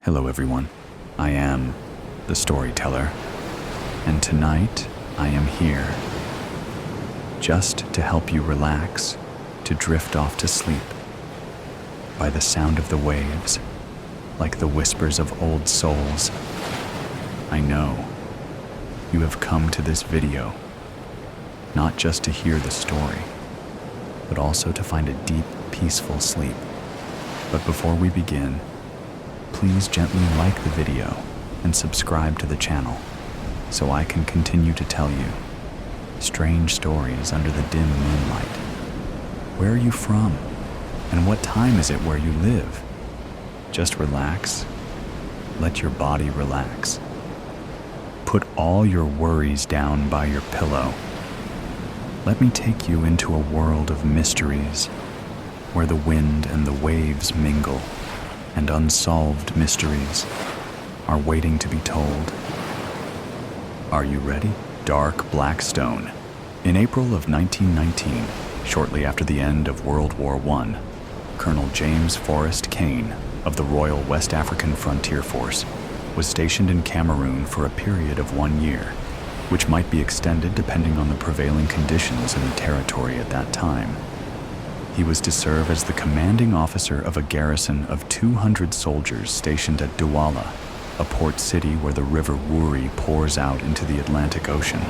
Hello everyone, I am the storyteller, and tonight I am here just to help you relax, to drift off to sleep by the sound of the waves, like the whispers of old souls. I know you have come to this video not just to hear the story, but also to find a deep, peaceful sleep. But before we begin, please gently like the video and subscribe to the channel so I can continue to tell you strange stories under the dim moonlight. Where are you from? And what time is it where you live? Just relax. Let your body relax. Put all your worries down by your pillow. Let me take you into a world of mysteries where the wind and the waves mingle, and unsolved mysteries are waiting to be told. Are you ready? Dark Black Stone. In April of 1919, shortly after the end of World War I, Colonel James Forrest Kane of the Royal West African Frontier Force was stationed in Cameroon for a period of 1 year, which might be extended depending on the prevailing conditions in the territory at that time. He was to serve as the commanding officer of a garrison of 200 soldiers stationed at Douala, a port city where the river Wouri pours out into the Atlantic Ocean.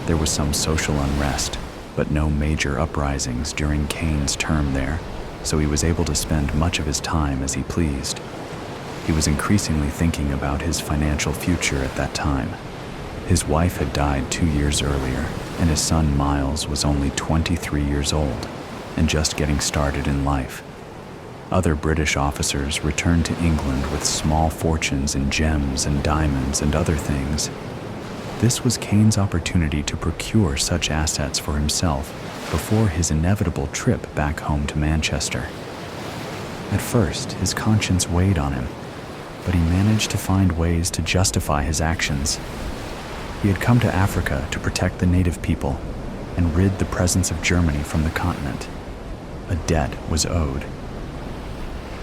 There was some social unrest, but no major uprisings during Kane's term there, so he was able to spend much of his time as he pleased. He was increasingly thinking about his financial future at that time. His wife had died 2 years earlier, and his son Miles was only 23 years old and just getting started in life. Other British officers returned to England with small fortunes in gems and diamonds and other things. This was Kane's opportunity to procure such assets for himself before his inevitable trip back home to Manchester. At first, his conscience weighed on him, but he managed to find ways to justify his actions. He had come to Africa to protect the native people and rid the presence of Germany from the continent. A debt was owed.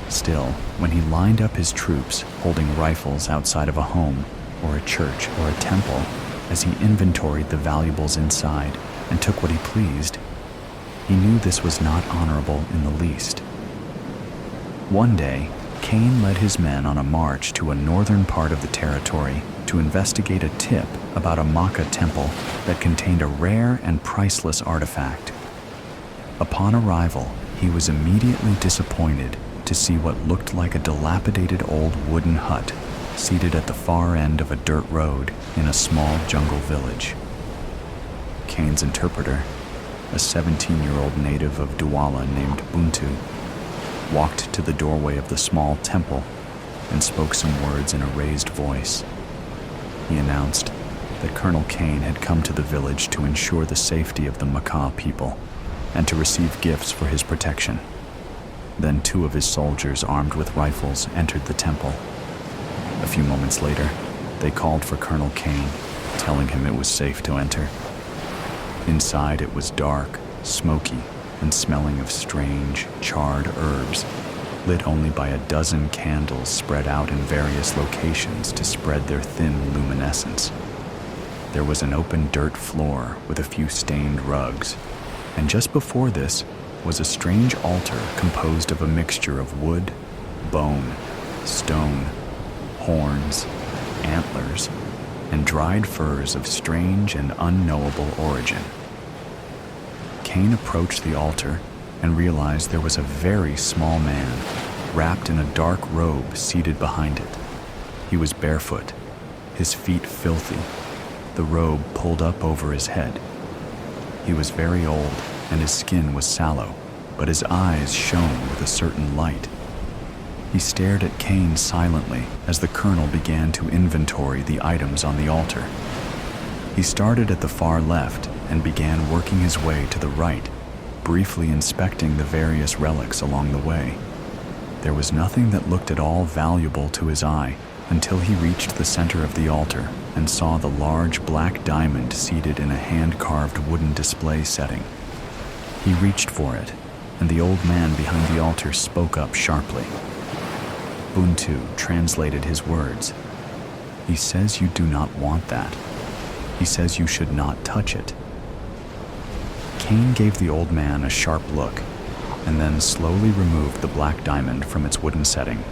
Still, when he lined up his troops holding rifles outside of a home or a church or a temple, as he inventoried the valuables inside and took what he pleased, he knew this was not honorable in the least. One day, Kane led his men on a march to a northern part of the territory to investigate a tip about a Maka temple that contained a rare and priceless artifact. Upon arrival, he was immediately disappointed to see what looked like a dilapidated old wooden hut seated at the far end of a dirt road in a small jungle village. Kane's interpreter, a 17-year-old native of Douala named Buntu, walked to the doorway of the small temple and spoke some words in a raised voice. He announced that Colonel Kane had come to the village to ensure the safety of the Maka people and to receive gifts for his protection. Then 2 of his soldiers armed with rifles entered the temple. A few moments later, they called for Colonel Kane, telling him it was safe to enter. Inside it was dark, smoky, and smelling of strange, charred herbs, lit only by a dozen candles spread out in various locations to spread their thin luminescence. There was an open dirt floor with a few stained rugs, and just before this was a strange altar composed of a mixture of wood, bone, stone, horns, antlers, and dried furs of strange and unknowable origin. Kane approached the altar and realized there was a very small man wrapped in a dark robe seated behind it. He was barefoot, his feet filthy, the robe pulled up over his head. He was very old and his skin was sallow, but his eyes shone with a certain light. He stared at Kane silently as the colonel began to inventory the items on the altar. He started at the far left and began working his way to the right, briefly inspecting the various relics along the way. There was nothing that looked at all valuable to his eye until he reached the center of the altar and saw the large black diamond seated in a hand-carved wooden display setting. He reached for it, and the old man behind the altar spoke up sharply. Buntu translated his words. He says you do not want that. He says you should not touch it. Cain gave the old man a sharp look and then slowly removed the black diamond from its wooden setting.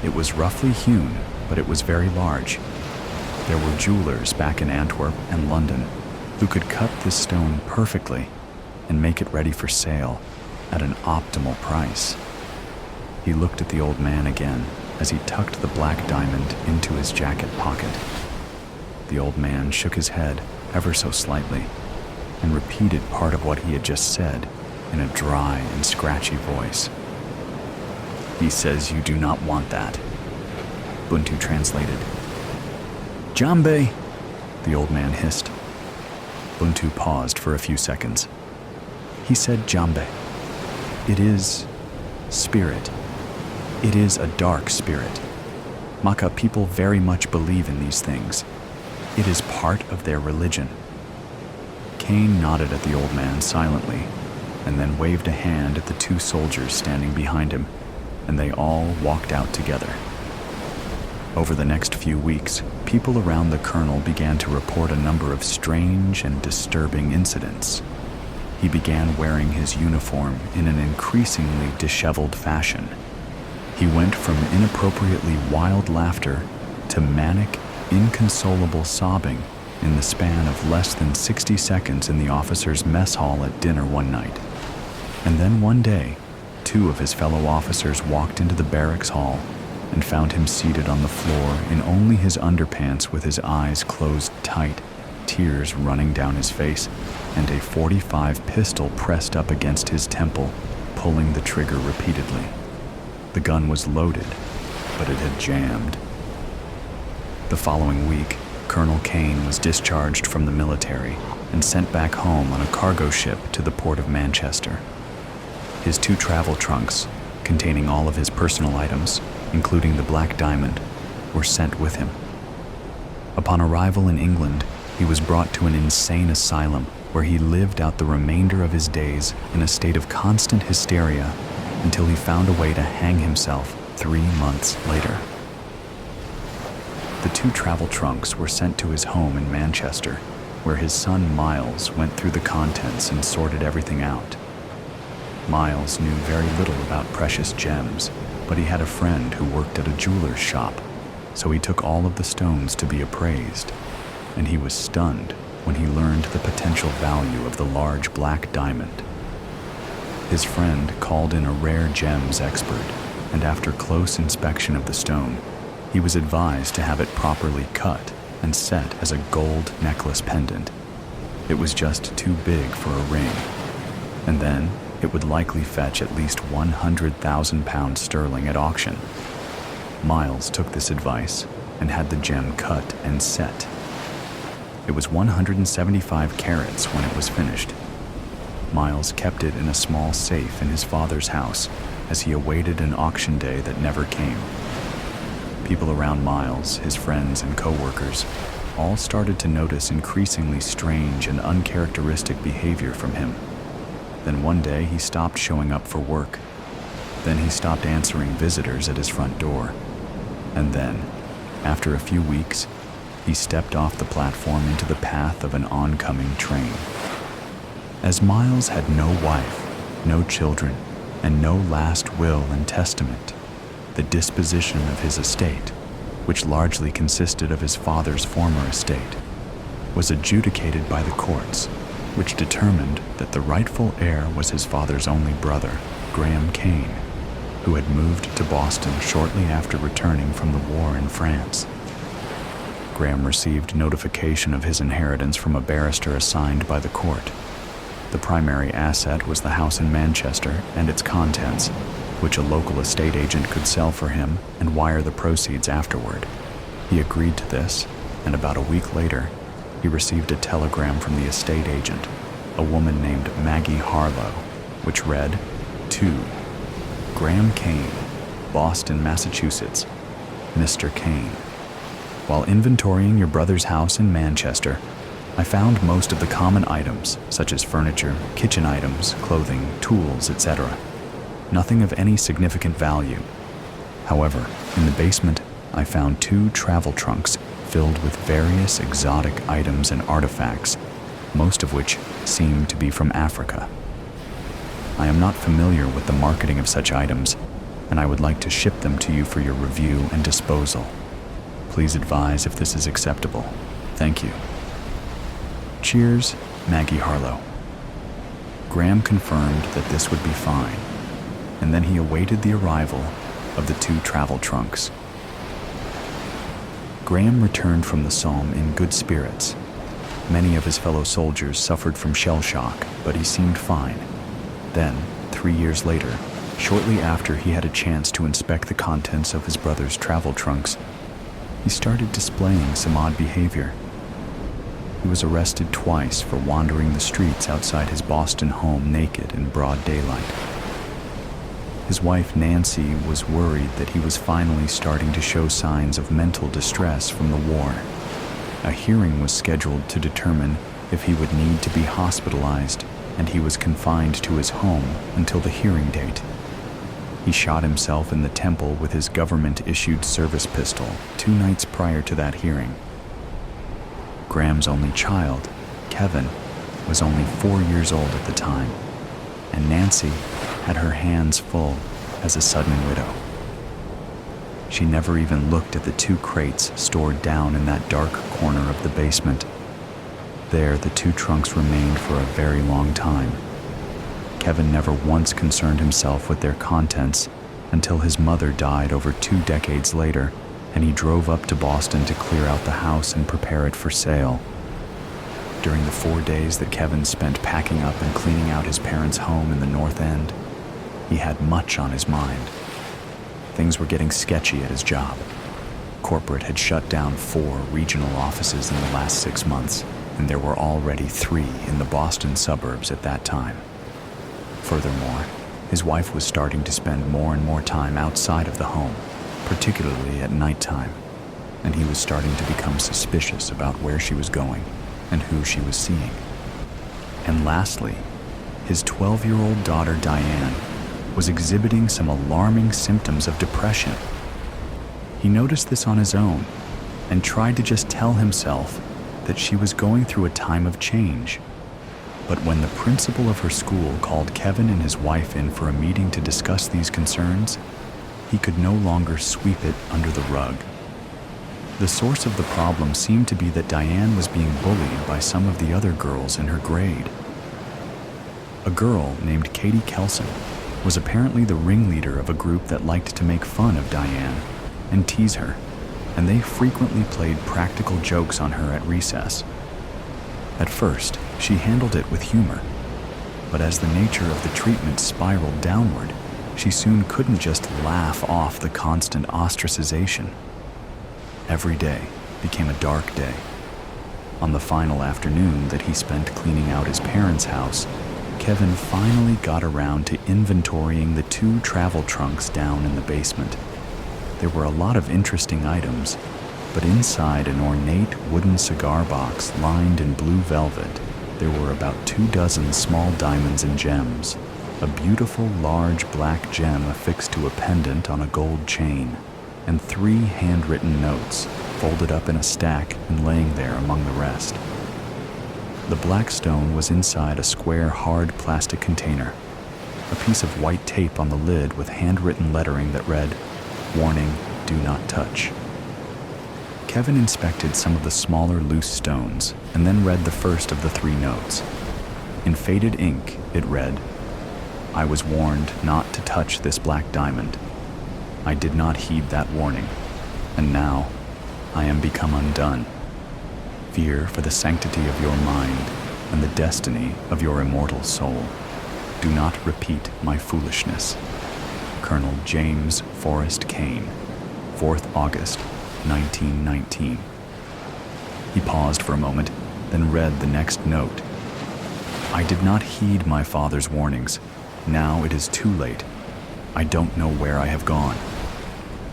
It was roughly hewn, but it was very large. There were jewelers back in Antwerp and London who could cut this stone perfectly and make it ready for sale at an optimal price. He looked at the old man again as he tucked the black diamond into his jacket pocket. The old man shook his head ever so slightly and repeated part of what he had just said in a dry and scratchy voice. He says you do not want that. Buntu translated. Jambe, the old man hissed. Buntu paused for a few seconds. He said Jambe. It is spirit. It is a dark spirit. Maka people very much believe in these things. It is part of their religion. Cain nodded at the old man silently and then waved a hand at the two soldiers standing behind him, and they all walked out together. Over the next few weeks, people around the colonel began to report a number of strange and disturbing incidents. He began wearing his uniform in an increasingly disheveled fashion. He went from inappropriately wild laughter to manic, inconsolable sobbing in the span of less than 60 seconds in the officers' mess hall at dinner one night. And then one day, two of his fellow officers walked into the barracks hall and found him seated on the floor in only his underpants with his eyes closed tight, tears running down his face, and a .45 pistol pressed up against his temple, pulling the trigger repeatedly. The gun was loaded, but it had jammed. The following week, Colonel Cain was discharged from the military and sent back home on a cargo ship to the port of Manchester. His 2 travel trunks, containing all of his personal items, including the black diamond, were sent with him. Upon arrival in England, he was brought to an insane asylum where he lived out the remainder of his days in a state of constant hysteria until he found a way to hang himself 3 months later. The 2 travel trunks were sent to his home in Manchester, where his son Miles went through the contents and sorted everything out. Miles knew very little about precious gems, but he had a friend who worked at a jeweler's shop, so he took all of the stones to be appraised, and he was stunned when he learned the potential value of the large black diamond. His friend called in a rare gems expert, and after close inspection of the stone, he was advised to have it properly cut and set as a gold necklace pendant. It was just too big for a ring, and then it would likely fetch at least £100,000 at auction. Miles took this advice and had the gem cut and set. It was 175 carats when it was finished. Miles kept it in a small safe in his father's house as he awaited an auction day that never came. People around Miles, his friends and co-workers, all started to notice increasingly strange and uncharacteristic behavior from him. Then one day he stopped showing up for work. Then he stopped answering visitors at his front door. And then, after a few weeks, he stepped off the platform into the path of an oncoming train. As Miles had no wife, no children, and no last will and testament, the disposition of his estate, which largely consisted of his father's former estate, was adjudicated by the courts, which determined that the rightful heir was his father's only brother, Graham Cain, who had moved to Boston shortly after returning from the war in France. Graham received notification of his inheritance from a barrister assigned by the court. The primary asset was the house in Manchester and its contents, which a local estate agent could sell for him and wire the proceeds afterward. He agreed to this, and about a week later, he received a telegram from the estate agent, a woman named Maggie Harlow, which read, "To Graham Cain, Boston, Massachusetts, Mr. Cain. While inventorying your brother's house in Manchester, I found most of the common items, such as furniture, kitchen items, clothing, tools, etc. Nothing of any significant value. However, in the basement, I found 2 travel trunks filled with various exotic items and artifacts, most of which seem to be from Africa. I am not familiar with the marketing of such items, and I would like to ship them to you for your review and disposal. Please advise if this is acceptable. Thank you. Cheers, Maggie Harlow. Graham confirmed that this would be fine, and then he awaited the arrival of the 2 travel trunks. Graham returned from the Somme in good spirits. Many of his fellow soldiers suffered from shell shock, but he seemed fine. Then, 3 years later, shortly after he had a chance to inspect the contents of his brother's travel trunks, he started displaying some odd behavior. He was arrested twice for wandering the streets outside his Boston home naked in broad daylight. His wife Nancy was worried that he was finally starting to show signs of mental distress from the war. A hearing was scheduled to determine if he would need to be hospitalized, and he was confined to his home until the hearing date. He shot himself in the temple with his government-issued service pistol 2 nights prior to that hearing. Graham's only child, Kevin, was only 4 years old at the time, and Nancy had her hands full as a sudden widow. She never even looked at the 2 crates stored down in that dark corner of the basement. There, the 2 trunks remained for a very long time. Kevin never once concerned himself with their contents until his mother died over 2 decades later, and he drove up to Boston to clear out the house and prepare it for sale. During the 4 days that Kevin spent packing up and cleaning out his parents' home in the North End, he had much on his mind. Things were getting sketchy at his job. Corporate had shut down 4 regional offices in the last 6 months, and there were already 3 in the Boston suburbs at that time. Furthermore, his wife was starting to spend more and more time outside of the home, particularly at nighttime, and he was starting to become suspicious about where she was going and who she was seeing. And lastly, his 12-year-old daughter Diane was exhibiting some alarming symptoms of depression. He noticed this on his own and tried to just tell himself that she was going through a time of change. But when the principal of her school called Kevin and his wife in for a meeting to discuss these concerns, he could no longer sweep it under the rug. The source of the problem seemed to be that Diane was being bullied by some of the other girls in her grade. A girl named Katie Kelson was apparently the ringleader of a group that liked to make fun of Diane and tease her, and they frequently played practical jokes on her at recess. At first, she handled it with humor, but as the nature of the treatment spiraled downward, she soon couldn't just laugh off the constant ostracization. Every day became a dark day. On the final afternoon that he spent cleaning out his parents' house, Kevin finally got around to inventorying the 2 travel trunks down in the basement. There were a lot of interesting items, but inside an ornate wooden cigar box lined in blue velvet, there were about 24 small diamonds and gems, a beautiful large black gem affixed to a pendant on a gold chain, and 3 handwritten notes folded up in a stack and laying there among the rest. The black stone was inside a square hard plastic container, a piece of white tape on the lid with handwritten lettering that read, "Warning, do not touch." Kevin inspected some of the smaller loose stones and then read the first of the 3 notes. In faded ink, it read, "I was warned not to touch this black diamond. I did not heed that warning, and now I am become undone. Fear for the sanctity of your mind and the destiny of your immortal soul. Do not repeat my foolishness. Colonel James Forrest Kane, 4th August, 1919. He paused for a moment, then read the next note. I did not heed my father's warnings. Now it is too late. I don't know where I have gone.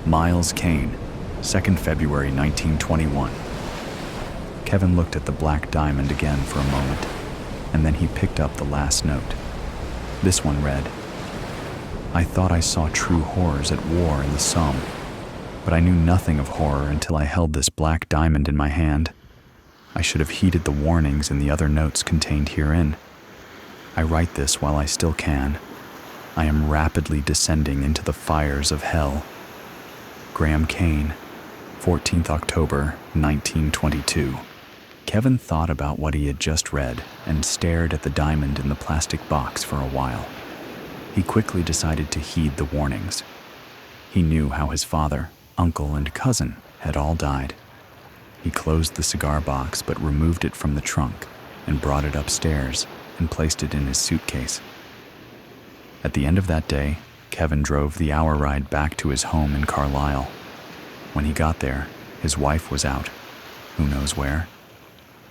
Miles Kane, 2nd February 1921. Kevin looked at the black diamond again for a moment, and then he picked up the last note. This one read, I thought I saw true horrors at war in the Somme, but I knew nothing of horror until I held this black diamond in my hand. I should have heeded the warnings in the other notes contained herein. I write this while I still can. I am rapidly descending into the fires of hell. Graham Kane, 14th October, 1922. Kevin thought about what he had just read and stared at the diamond in the plastic box for a while. He quickly decided to heed the warnings. He knew how his father, uncle, and cousin had all died. He closed the cigar box but removed it from the trunk and brought it upstairs and placed it in his suitcase. At the end of that day, Kevin drove the hour ride back to his home in Carlisle. When he got there, his wife was out, who knows where,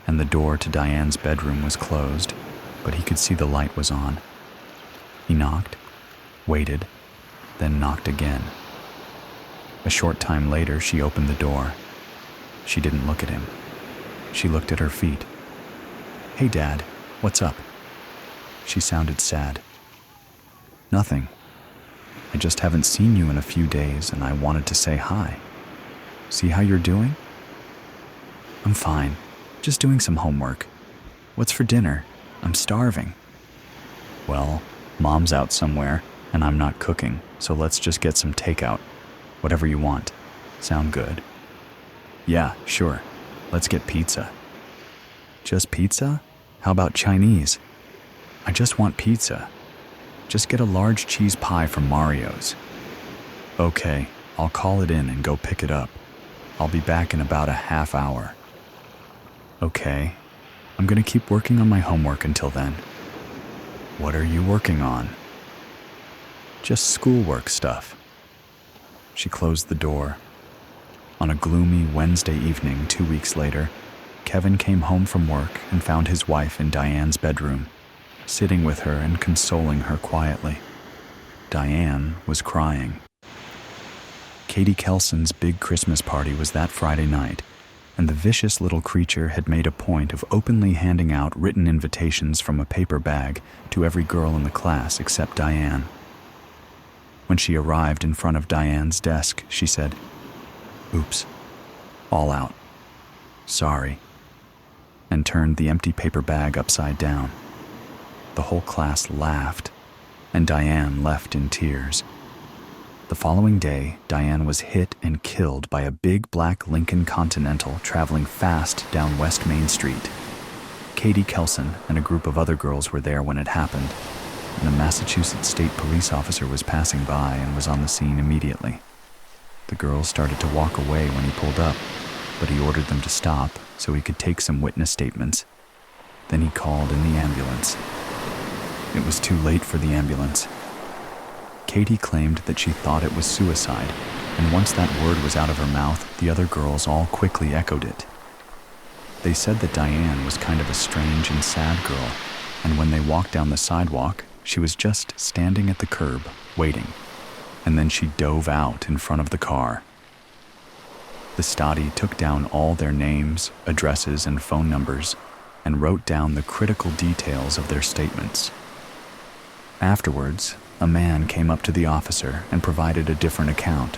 and the door to Diane's bedroom was closed, but he could see the light was on. He knocked, waited, then knocked again. A short time later, she opened the door. She didn't look at him. She looked at her feet. "Hey, Dad, what's up?" She sounded sad. "Nothing. I just haven't seen you in a few days and I wanted to say hi. See how you're doing?" "I'm fine. Just doing some homework. What's for dinner? I'm starving." "Well, Mom's out somewhere and I'm not cooking, so let's just get some takeout. Whatever you want. Sound good?" "Yeah, sure. Let's get pizza." "Just pizza? How about Chinese?" "I just want pizza. Just get a large cheese pie from Mario's." "Okay, I'll call it in and go pick it up. I'll be back in about a half hour." "Okay, I'm gonna keep working on my homework until then." "What are you working on?" "Just schoolwork stuff." She closed the door. On a gloomy Wednesday evening 2 weeks later, Kevin came home from work and found his wife in Diane's bedroom, sitting with her and consoling her quietly. Diane was crying. Katie Kelson's big Christmas party was that Friday night, and the vicious little creature had made a point of openly handing out written invitations from a paper bag to every girl in the class except Diane. When she arrived in front of Diane's desk, she said, "Oops, all out. Sorry," and turned the empty paper bag upside down. The whole class laughed, and Diane left in tears. The following day, Diane was hit and killed by a big black Lincoln Continental traveling fast down West Main Street. Katie Kelson and a group of other girls were there when it happened, and a Massachusetts state police officer was passing by and was on the scene immediately. The girls started to walk away when he pulled up, but he ordered them to stop so he could take some witness statements. Then he called in the ambulance. It was too late for the ambulance. Katie claimed that she thought it was suicide, and once that word was out of her mouth, the other girls all quickly echoed it. They said that Diane was kind of a strange and sad girl, and when they walked down the sidewalk, she was just standing at the curb, waiting, and then she dove out in front of the car. The Stati took down all their names, addresses, and phone numbers, and wrote down the critical details of their statements. Afterwards, a man came up to the officer and provided a different account.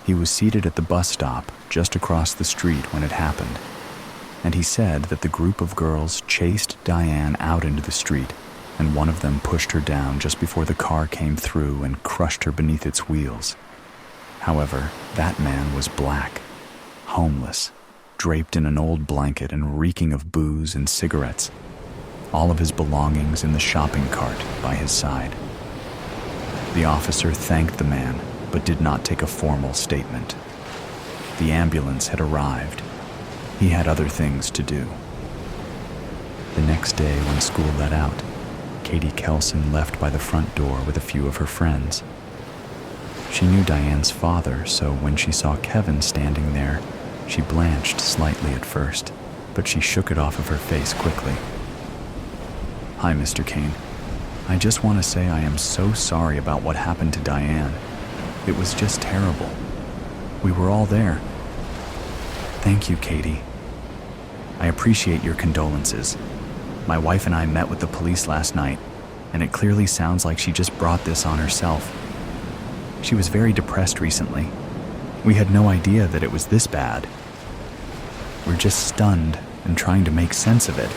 He was seated at the bus stop just across the street when it happened, and he said that the group of girls chased Diane out into the street, and one of them pushed her down just before the car came through and crushed her beneath its wheels. However, that man was black, homeless, draped in an old blanket and reeking of booze and cigarettes, all of his belongings in the shopping cart by his side. The officer thanked the man, but did not take a formal statement. The ambulance had arrived. He had other things to do. The next day, when school let out, Katie Kelson left by the front door with a few of her friends. She knew Diane's father, so when she saw Kevin standing there, she blanched slightly at first, but she shook it off of her face quickly. "Hi, Mr. Kane. I just want to say I am so sorry about what happened to Diane. It was just terrible. We were all there." "Thank you, Katie. I appreciate your condolences. My wife and I met with the police last night. and it clearly sounds like she just brought this on herself. She was very depressed recently. We had no idea that it was this bad. We're just stunned and trying to make sense of it."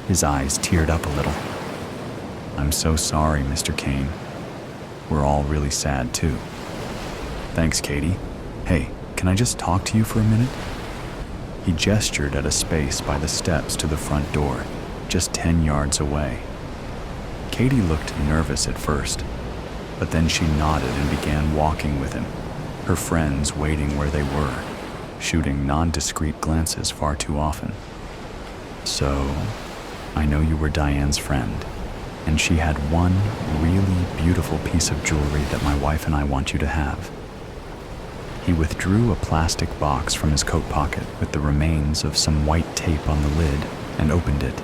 His eyes teared up a little. "I'm so sorry, Mr. Kane. We're all really sad too." "Thanks, Katie. Hey, can I just talk to you for a minute?" He gestured at a space by the steps to the front door, just 10 yards away. Katie looked nervous at first, but then she nodded and began walking with him, her friends waiting where they were, shooting non-discreet glances far too often. "So, I know you were Diane's friend, and she had one really beautiful piece of jewelry that my wife and I want you to have." He withdrew a plastic box from his coat pocket with the remains of some white tape on the lid and opened it.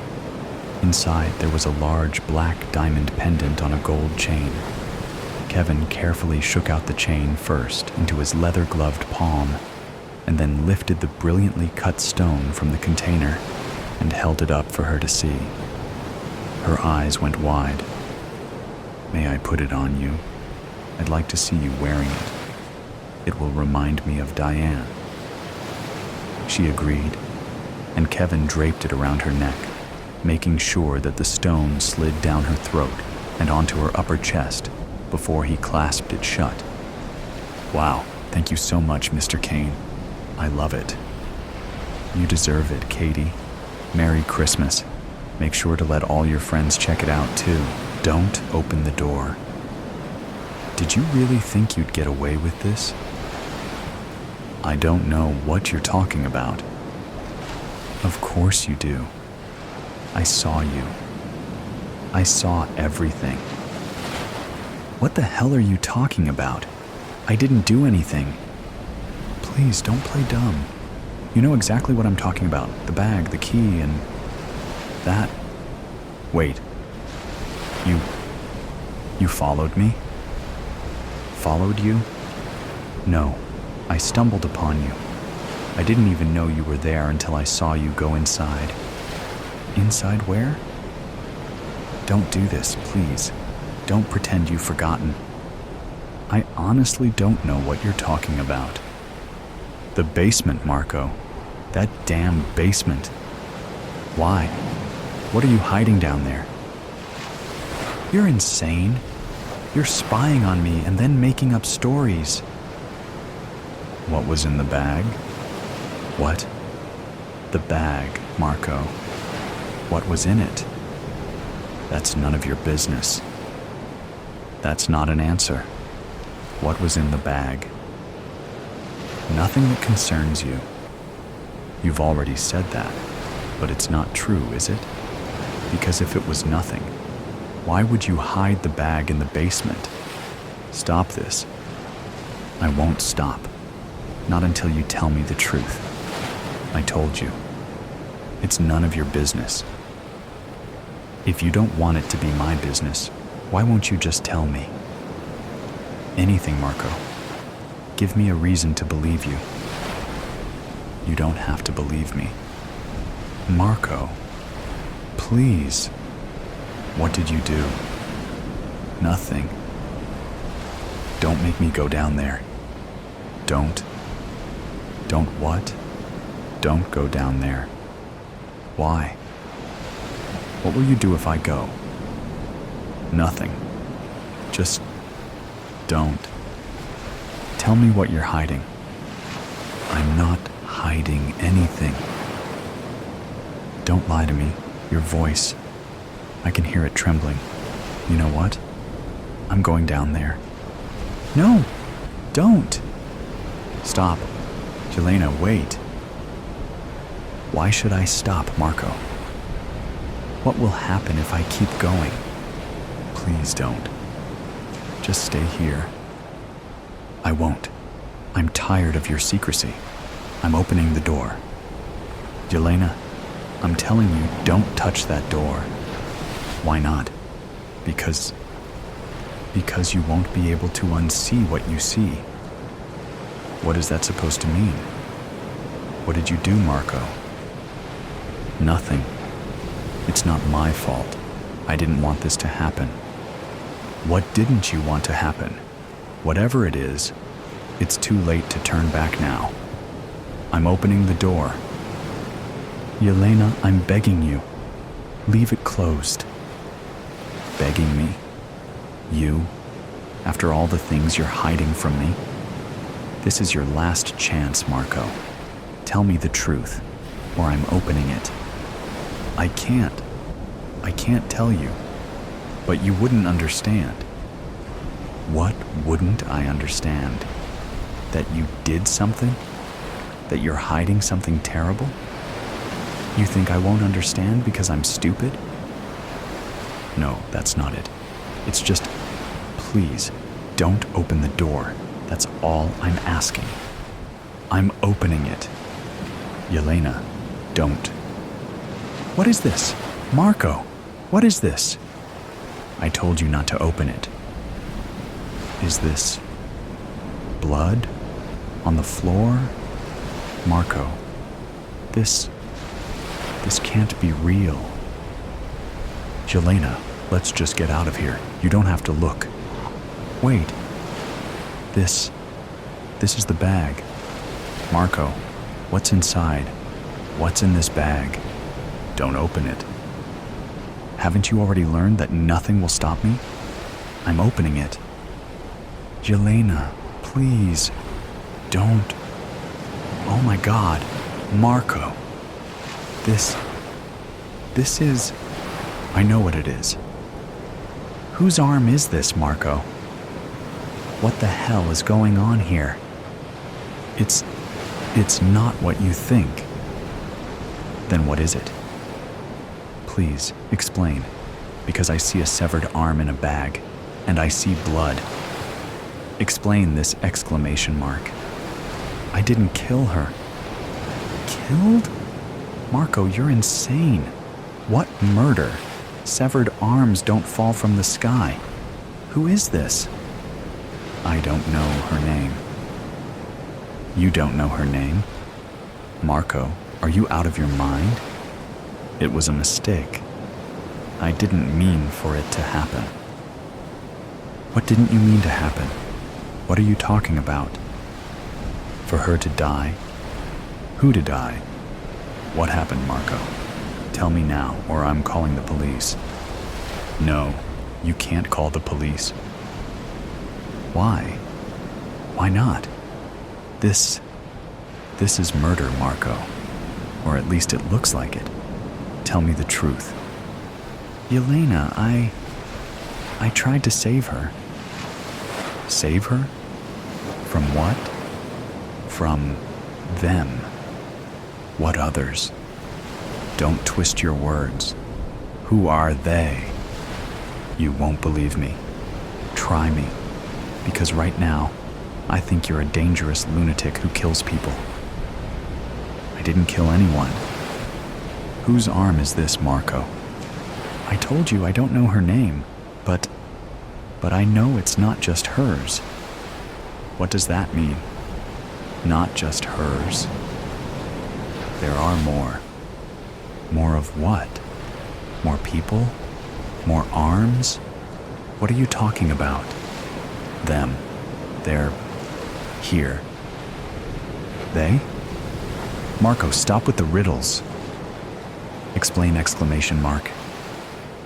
Inside, there was a large black diamond pendant on a gold chain. Kevin carefully shook out the chain first into his leather-gloved palm, and then lifted the brilliantly cut stone from the container and held it up for her to see. Her eyes went wide. "May I put it on you? I'd like to see you wearing it. It will remind me of Diane." She agreed, and Kevin draped it around her neck, making sure that the stone slid down her throat and onto her upper chest before he clasped it shut. "Wow, thank you so much, Mr. Kane. I love it." "You deserve it, Katie. Merry Christmas. Make sure to let all your friends check it out, too. Don't open the door." "Did you really think you'd get away with this?" "I don't know what you're talking about." "Of course you do. I saw you. I saw everything." "What the hell are you talking about? I didn't do anything." "Please, don't play dumb. You know exactly what I'm talking about. The bag, the key, and that." "Wait. You followed me?" "Followed you? No. I stumbled upon you. I didn't even know you were there until I saw you go inside." "Inside where?" "Don't do this, please. Don't pretend you've forgotten." "I honestly don't know what you're talking about." "The basement, Marco. That damn basement. Why? What are you hiding down there?" "You're insane. You're spying on me and then making up stories." "What was in the bag?" "What?" "The bag, Marco. What was in it?" "That's none of your business." "That's not an answer. What was in the bag?" "Nothing that concerns you." "You've already said that, but it's not true, is it? Because if it was nothing, why would you hide the bag in the basement?" "Stop this." "I won't stop. Not until you tell me the truth." "I told you. It's none of your business." "If you don't want it to be my business, why won't you just tell me?" "Anything, Marco. Give me a reason to believe you." "You don't have to believe me." "Marco, please." "What did you do?" "Nothing." "Don't make me go down there." "Don't." "Don't what?" "Don't go down there." "Why?" "What will you do if I go?" "Nothing. Just don't. Tell me what you're hiding." "I'm not hiding anything." "Don't lie to me. Your voice. I can hear it trembling. You know what? I'm going down there." "No, don't." "Stop. Jelena, wait." "Why should I stop, Marco? What will happen if I keep going?" "Please don't. Just stay here." "I won't. I'm tired of your secrecy. I'm opening the door." "Jelena, I'm telling you, don't touch that door." "Why not?" Because you won't be able to unsee what you see." "What is that supposed to mean?" "What did you do, Marco?" "Nothing. It's not my fault. I didn't want this to happen. What didn't you want to happen? Whatever it is, it's too late to turn back now. I'm opening the door. Yelena, I'm begging you. Leave it closed. Begging me? You? After all the things you're hiding from me? This is your last chance, Marco. Tell me the truth, or I'm opening it. I can't tell you, but you wouldn't understand. What wouldn't I understand? That you did something? That you're hiding something terrible? You think I won't understand because I'm stupid? No, that's not it. It's just, please, don't open the door. That's all I'm asking. I'm opening it. Yelena, don't. What is this? Marco, what is this? I told you not to open it. Is this blood on the floor? Marco, this can't be real. Yelena, let's just get out of here. You don't have to look. Wait. This is the bag. Marco, what's inside? What's in this bag? Don't open it. Haven't you already learned that nothing will stop me? I'm opening it. Yelena, please, don't. Oh my God, Marco. This is... I know what it is. Whose arm is this, Marco? What the hell is going on here? It's not what you think. Then what is it? Please, explain, because I see a severed arm in a bag, and I see blood. Explain this exclamation mark. I didn't kill her. Killed? Marco, you're insane. What murder? Severed arms don't fall from the sky. Who is this? I don't know her name. You don't know her name? Marco, are you out of your mind? It was a mistake. I didn't mean for it to happen. What didn't you mean to happen? What are you talking about? For her to die? Who to die? What happened, Marco? Tell me now, or I'm calling the police. No, you can't call the police. Why? Why not? This is murder, Marco. Or at least it looks like it. Tell me the truth. Yelena, I tried to save her. Save her? From what? From them. What others? Don't twist your words. Who are they? You won't believe me. Try me. Because right now, I think you're a dangerous lunatic who kills people. I didn't kill anyone. Whose arm is this, Marco? I told you I don't know her name, but I know it's not just hers. What does that mean? Not just hers. There are more. More of what? More people? More arms? What are you talking about? Them. They're here. They? Marco, stop with the riddles. Explain exclamation mark.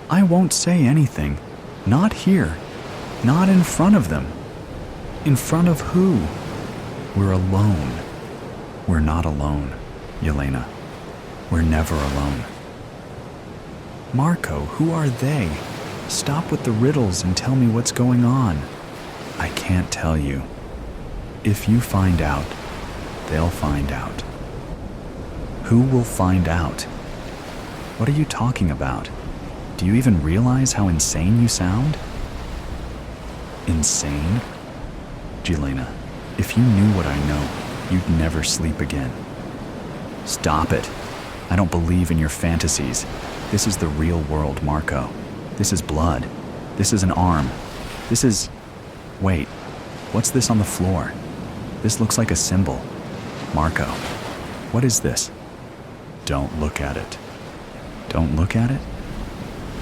I won't say anything. Not here. Not in front of them. In front of who? We're alone. We're not alone, Yelena. We're never alone. Marco, who are they? Stop with the riddles and tell me what's going on. I can't tell you. If you find out, they'll find out. Who will find out? What are you talking about? Do you even realize how insane you sound? Insane? Yelena, if you knew what I know, you'd never sleep again. Stop it. I don't believe in your fantasies. This is the real world, Marco. This is blood. This is an arm. This is... Wait, what's this on the floor? This looks like a symbol. Marco, what is this? Don't look at it. Don't look at it?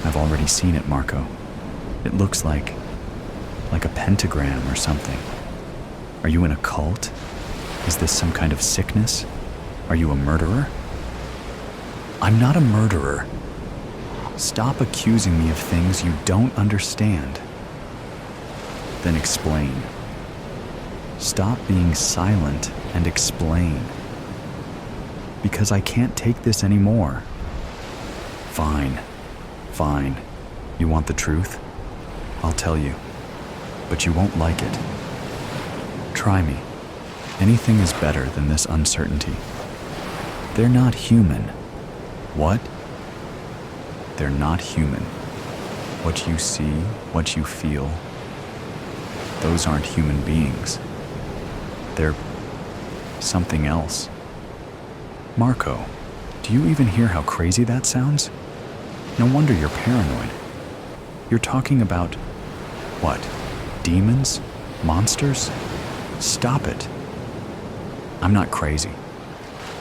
I've already seen it, Marco. It looks like a pentagram or something. Are you in a cult? Is this some kind of sickness? Are you a murderer? I'm not a murderer. Stop accusing me of things you don't understand. Then explain. Stop being silent and explain. Because I can't take this anymore. Fine. You want the truth? I'll tell you. But you won't like it. Try me. Anything is better than this uncertainty. They're not human. What? They're not human. What you see, what you feel, those aren't human beings. They're something else. Marco, do you even hear how crazy that sounds? No wonder you're paranoid. You're talking about, what, demons? Monsters? Stop it. I'm not crazy.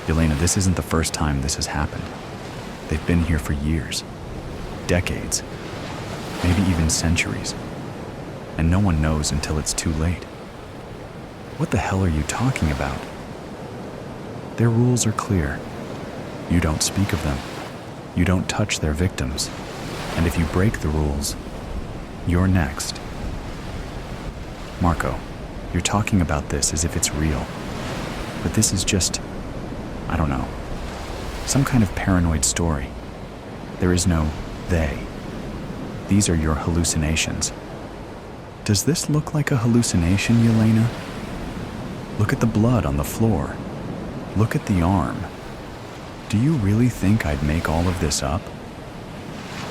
Yelena, this isn't the first time this has happened. They've been here for years, decades, maybe even centuries. And no one knows until it's too late. What the hell are you talking about? Their rules are clear. You don't speak of them. You don't touch their victims. And if you break the rules, you're next. Marco, you're talking about this as if it's real. But this is just, I don't know, some kind of paranoid story. There is no they. These are your hallucinations. Does this look like a hallucination, Yelena? Look at the blood on the floor. Look at the arm. Do you really think I'd make all of this up?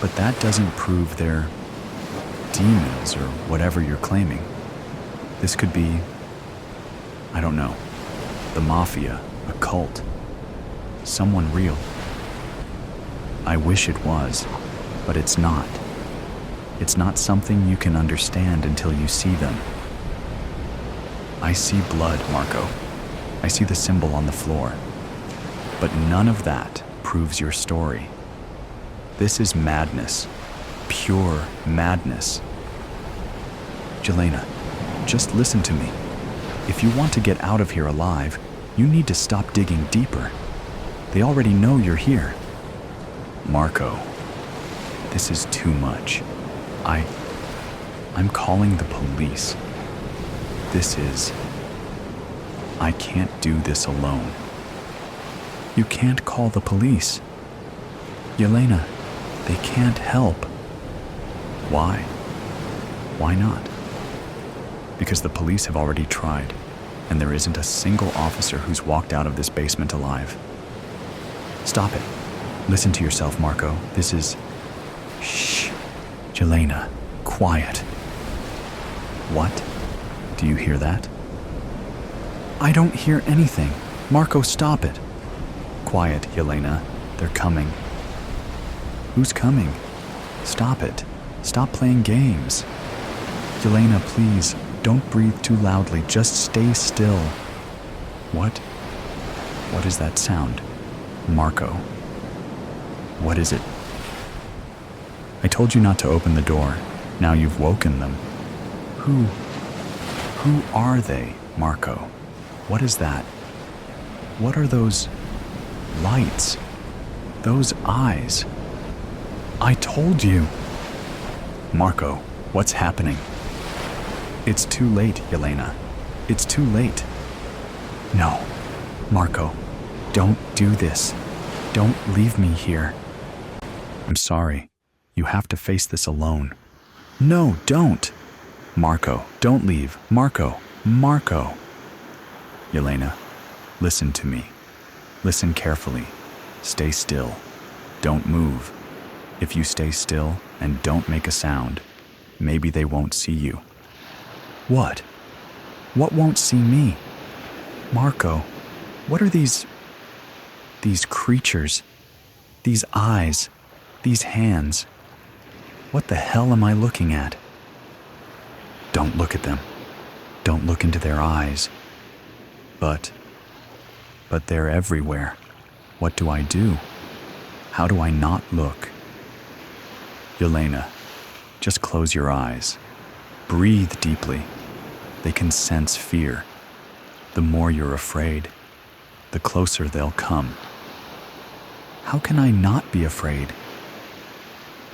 But that doesn't prove they're demons or whatever you're claiming. This could be, I don't know, the mafia, a cult, someone real. I wish it was, but it's not. It's not something you can understand until you see them. I see blood, Marco. I see the symbol on the floor. But none of that proves your story. This is madness. Pure madness. Jelena, just listen to me. If you want to get out of here alive, you need to stop digging deeper. They already know you're here. Marco, this is too much. I'm calling the police. I can't do this alone. You can't call the police. Yelena, they can't help. Why? Why not? Because the police have already tried, and there isn't a single officer who's walked out of this basement alive. Stop it. Listen to yourself, Marco. This is... Shh. Jelena, quiet. What? Do you hear that? I don't hear anything. Marco, stop it. Quiet, Yelena. They're coming. Who's coming? Stop it. Stop playing games. Yelena, please, don't breathe too loudly. Just stay still. What? What is that sound? Marco. What is it? I told you not to open the door. Now you've woken them. Who are they, Marco? What is that? What are those lights? Those eyes? I told you. Marco, what's happening? It's too late, Yelena. It's too late. No, Marco, don't do this. Don't leave me here. I'm sorry. You have to face this alone. No, don't. Marco, don't leave. Marco. Yelena, listen to me. Listen carefully. Stay still. Don't move. If you stay still and don't make a sound, maybe they won't see you. What? What won't see me? Marco, what are these creatures? These eyes? These hands? What the hell am I looking at? Don't look at them. Don't look into their eyes. But they're everywhere. What do I do? How do I not look? Yelena, just close your eyes. Breathe deeply. They can sense fear. The more you're afraid, the closer they'll come. How can I not be afraid?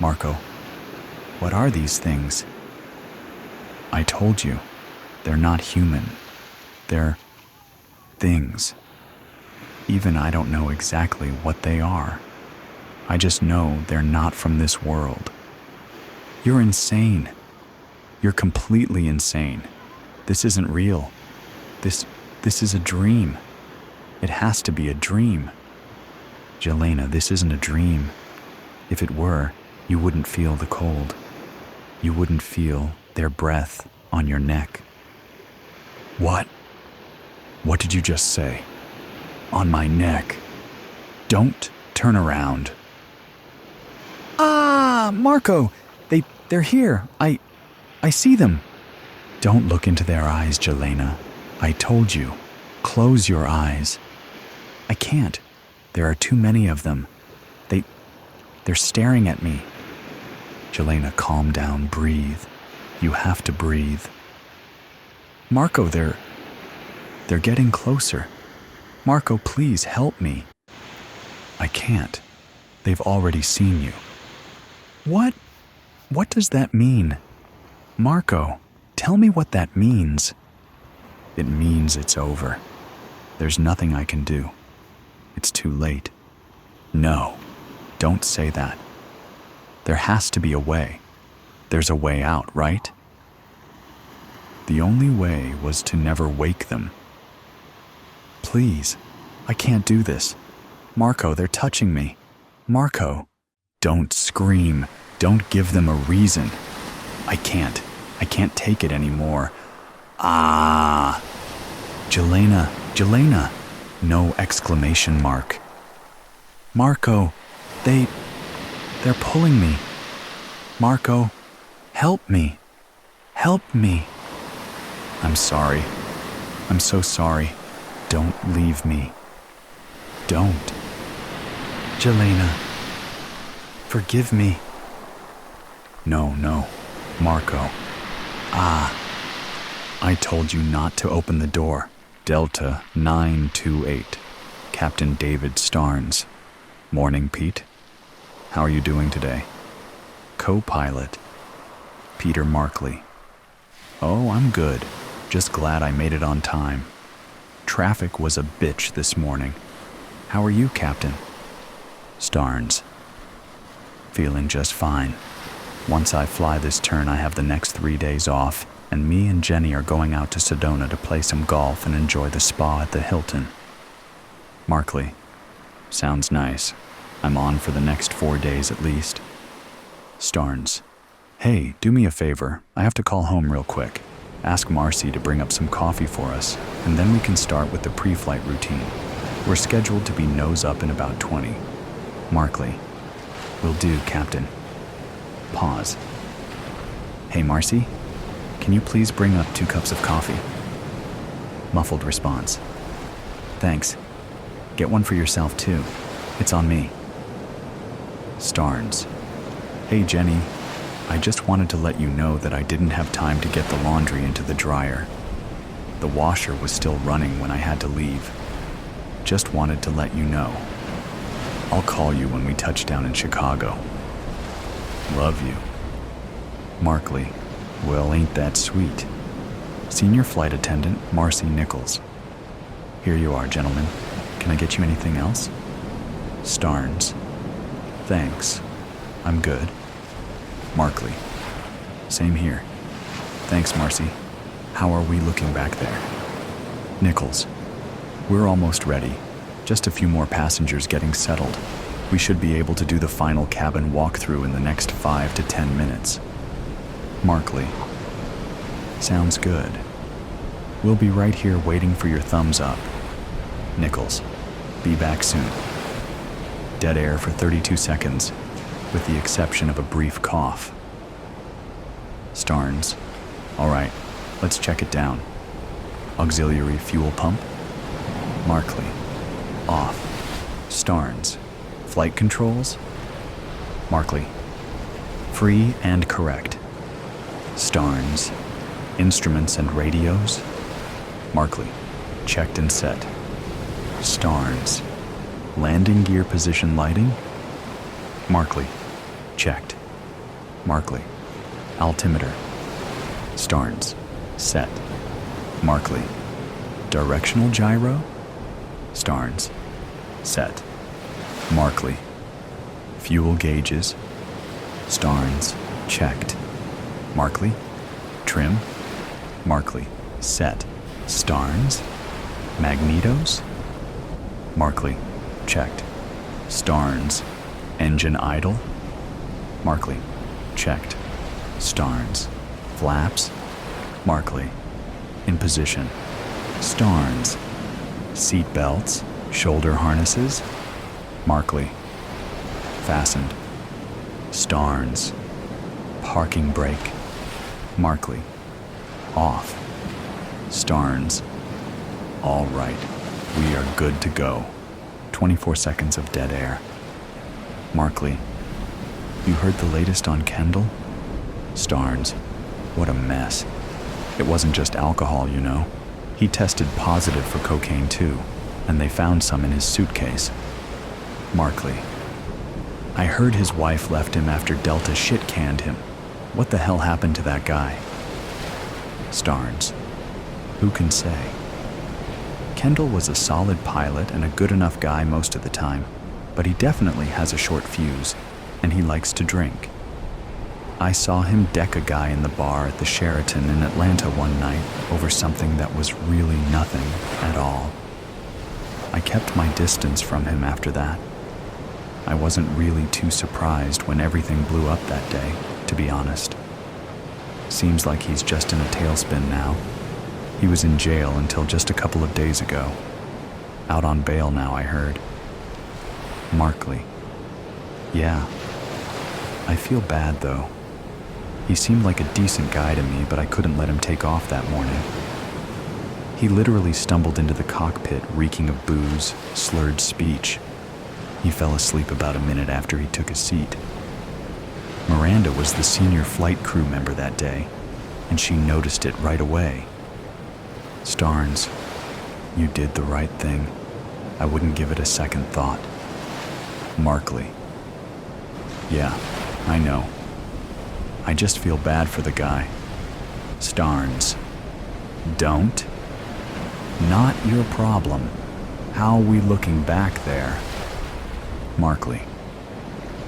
Marco, what are these things? I told you, they're not human. They're things. Even I don't know exactly what they are. I just know they're not from this world. You're insane. You're completely insane. This isn't real. This is a dream. It has to be a dream. Jelena, this isn't a dream. If it were, you wouldn't feel the cold. You wouldn't feel their breath on your neck. What? What did you just say? On my neck. Don't turn around. Ah, Marco! They're here. I see them. Don't look into their eyes, Jelena. I told you. Close your eyes. I can't. There are too many of them. They're staring at me. Jelena, calm down. Breathe. You have to breathe. Marco, they're getting closer. Marco, please help me. I can't. They've already seen you. What? What does that mean? Marco, tell me what that means. It means it's over. There's nothing I can do. It's too late. No, don't say that. There has to be a way. There's a way out, right? The only way was to never wake them. Please, I can't do this. Marco, they're touching me. Marco, don't scream. Don't give them a reason. I can't take it anymore. Ah! Jelena. No exclamation mark. Marco, they're pulling me. Marco, help me. Help me. I'm sorry. I'm so sorry. Don't leave me. Don't. Jelena, forgive me. No, Marco. Ah, I told you not to open the door. Delta 928, Captain David Starnes. Morning, Pete. How are you doing today? Co-pilot, Peter Markley. Oh, I'm good. Just glad I made it on time. Traffic was a bitch this morning. How are you, Captain? Starnes. Feeling just fine. Once I fly this turn, I have the next 3 days off, and me and Jenny are going out to Sedona to play some golf and enjoy the spa at the Hilton. Markley. Sounds nice. I'm on for the next 4 days at least. Starnes. Hey, do me a favor. I have to call home real quick. Ask Marcy to bring up some coffee for us, and then we can start with the pre-flight routine. We're scheduled to be nose up in about 20. Markley. Will do, Captain. Pause. Hey, Marcy, can you please bring up 2 cups of coffee? Muffled response. Thanks. Get one for yourself, too. It's on me. Starnes. Hey, Jenny. I just wanted to let you know that I didn't have time to get the laundry into the dryer. The washer was still running when I had to leave. Just wanted to let you know. I'll call you when we touch down in Chicago. Love you. Markley. Well, ain't that sweet. Senior Flight Attendant Marcy Nichols. Here you are, gentlemen. Can I get you anything else? Starnes. Thanks. I'm good. Markley. Same here. Thanks, Marcy. How are we looking back there? Nichols. We're almost ready. Just a few more passengers getting settled. We should be able to do the final cabin walkthrough in the next 5 to 10 minutes. Markley. Sounds good. We'll be right here waiting for your thumbs up. Nichols. Be back soon. Dead air for 32 seconds, with the exception of a brief cough. Starnes. All right, let's check it down. Auxiliary fuel pump. Markley. Off. Starnes. Flight controls. Markley. Free and correct. Starnes. Instruments and radios. Markley. Checked and set. Starnes. Landing gear position lighting. Markley. Checked. Markley. Altimeter. Starnes. Set. Markley. Directional gyro. Starnes. Set. Markley. Fuel gauges. Starnes. Checked. Markley. Trim. Markley. Set. Starnes. Magnetos. Markley. Checked. Starnes. Engine idle. Markley. Checked. Starnes. Flaps. Markley. In position. Starnes. Seat belts. Shoulder harnesses. Markley. Fastened. Starnes. Parking brake. Markley. Off. Starnes. All right. We are good to go. 24 seconds of dead air. Markley. You heard the latest on Kendall? Starnes. What a mess. It wasn't just alcohol, you know. He tested positive for cocaine too, and they found some in his suitcase. Markley. I heard his wife left him after Delta shit-canned him. What the hell happened to that guy? Starnes. Who can say? Kendall was a solid pilot and a good enough guy most of the time, but he definitely has a short fuse, and he likes to drink. I saw him deck a guy in the bar at the Sheraton in Atlanta one night over something that was really nothing at all. I kept my distance from him after that. I wasn't really too surprised when everything blew up that day, to be honest. Seems like he's just in a tailspin now. He was in jail until just a couple of days ago. Out on bail now, I heard. Markley. Yeah. I feel bad, though. He seemed like a decent guy to me, but I couldn't let him take off that morning. He literally stumbled into the cockpit reeking of booze, slurred speech. He fell asleep about a minute after he took his seat. Miranda was the senior flight crew member that day, and she noticed it right away. Starnes, you did the right thing. I wouldn't give it a second thought. Markley. Yeah, I know. I just feel bad for the guy. Starnes. Don't? Not your problem. How are we looking back there? Markley.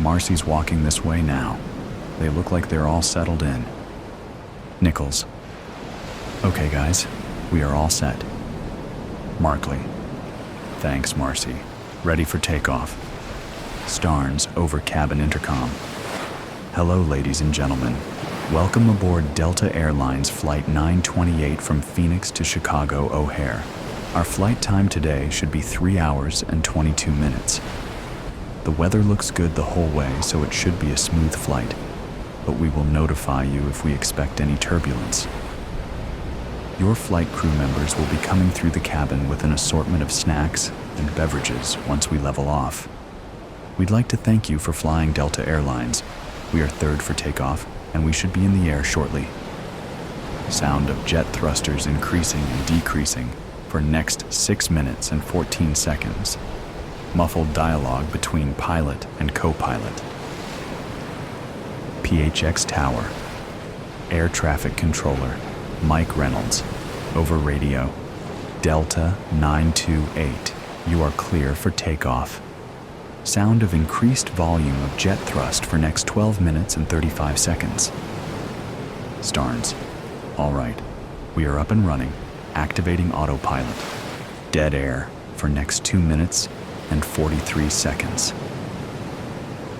Marcy's walking this way now. They look like they're all settled in. Nichols. Okay, guys, we are all set. Markley. Thanks, Marcy. Ready for takeoff. Starnes over cabin intercom. Hello, ladies and gentlemen. Welcome aboard Delta Airlines Flight 928 from Phoenix to Chicago O'Hare. Our flight time today should be 3 hours and 22 minutes. The weather looks good the whole way, so it should be a smooth flight, but we will notify you if we expect any turbulence. Your flight crew members will be coming through the cabin with an assortment of snacks and beverages once we level off. We'd like to thank you for flying Delta Airlines. We are third for takeoff, and we should be in the air shortly. Sound of jet thrusters increasing and decreasing for next 6 minutes and 14 seconds. Muffled dialogue between pilot and co-pilot. PHX Tower. Air Traffic Controller, Mike Reynolds, over radio. Delta 928, you are clear for takeoff. Sound of increased volume of jet thrust for next 12 minutes and 35 seconds. Starnes. All right, we are up and running, activating autopilot. Dead air for next 2 minutes and 43 seconds.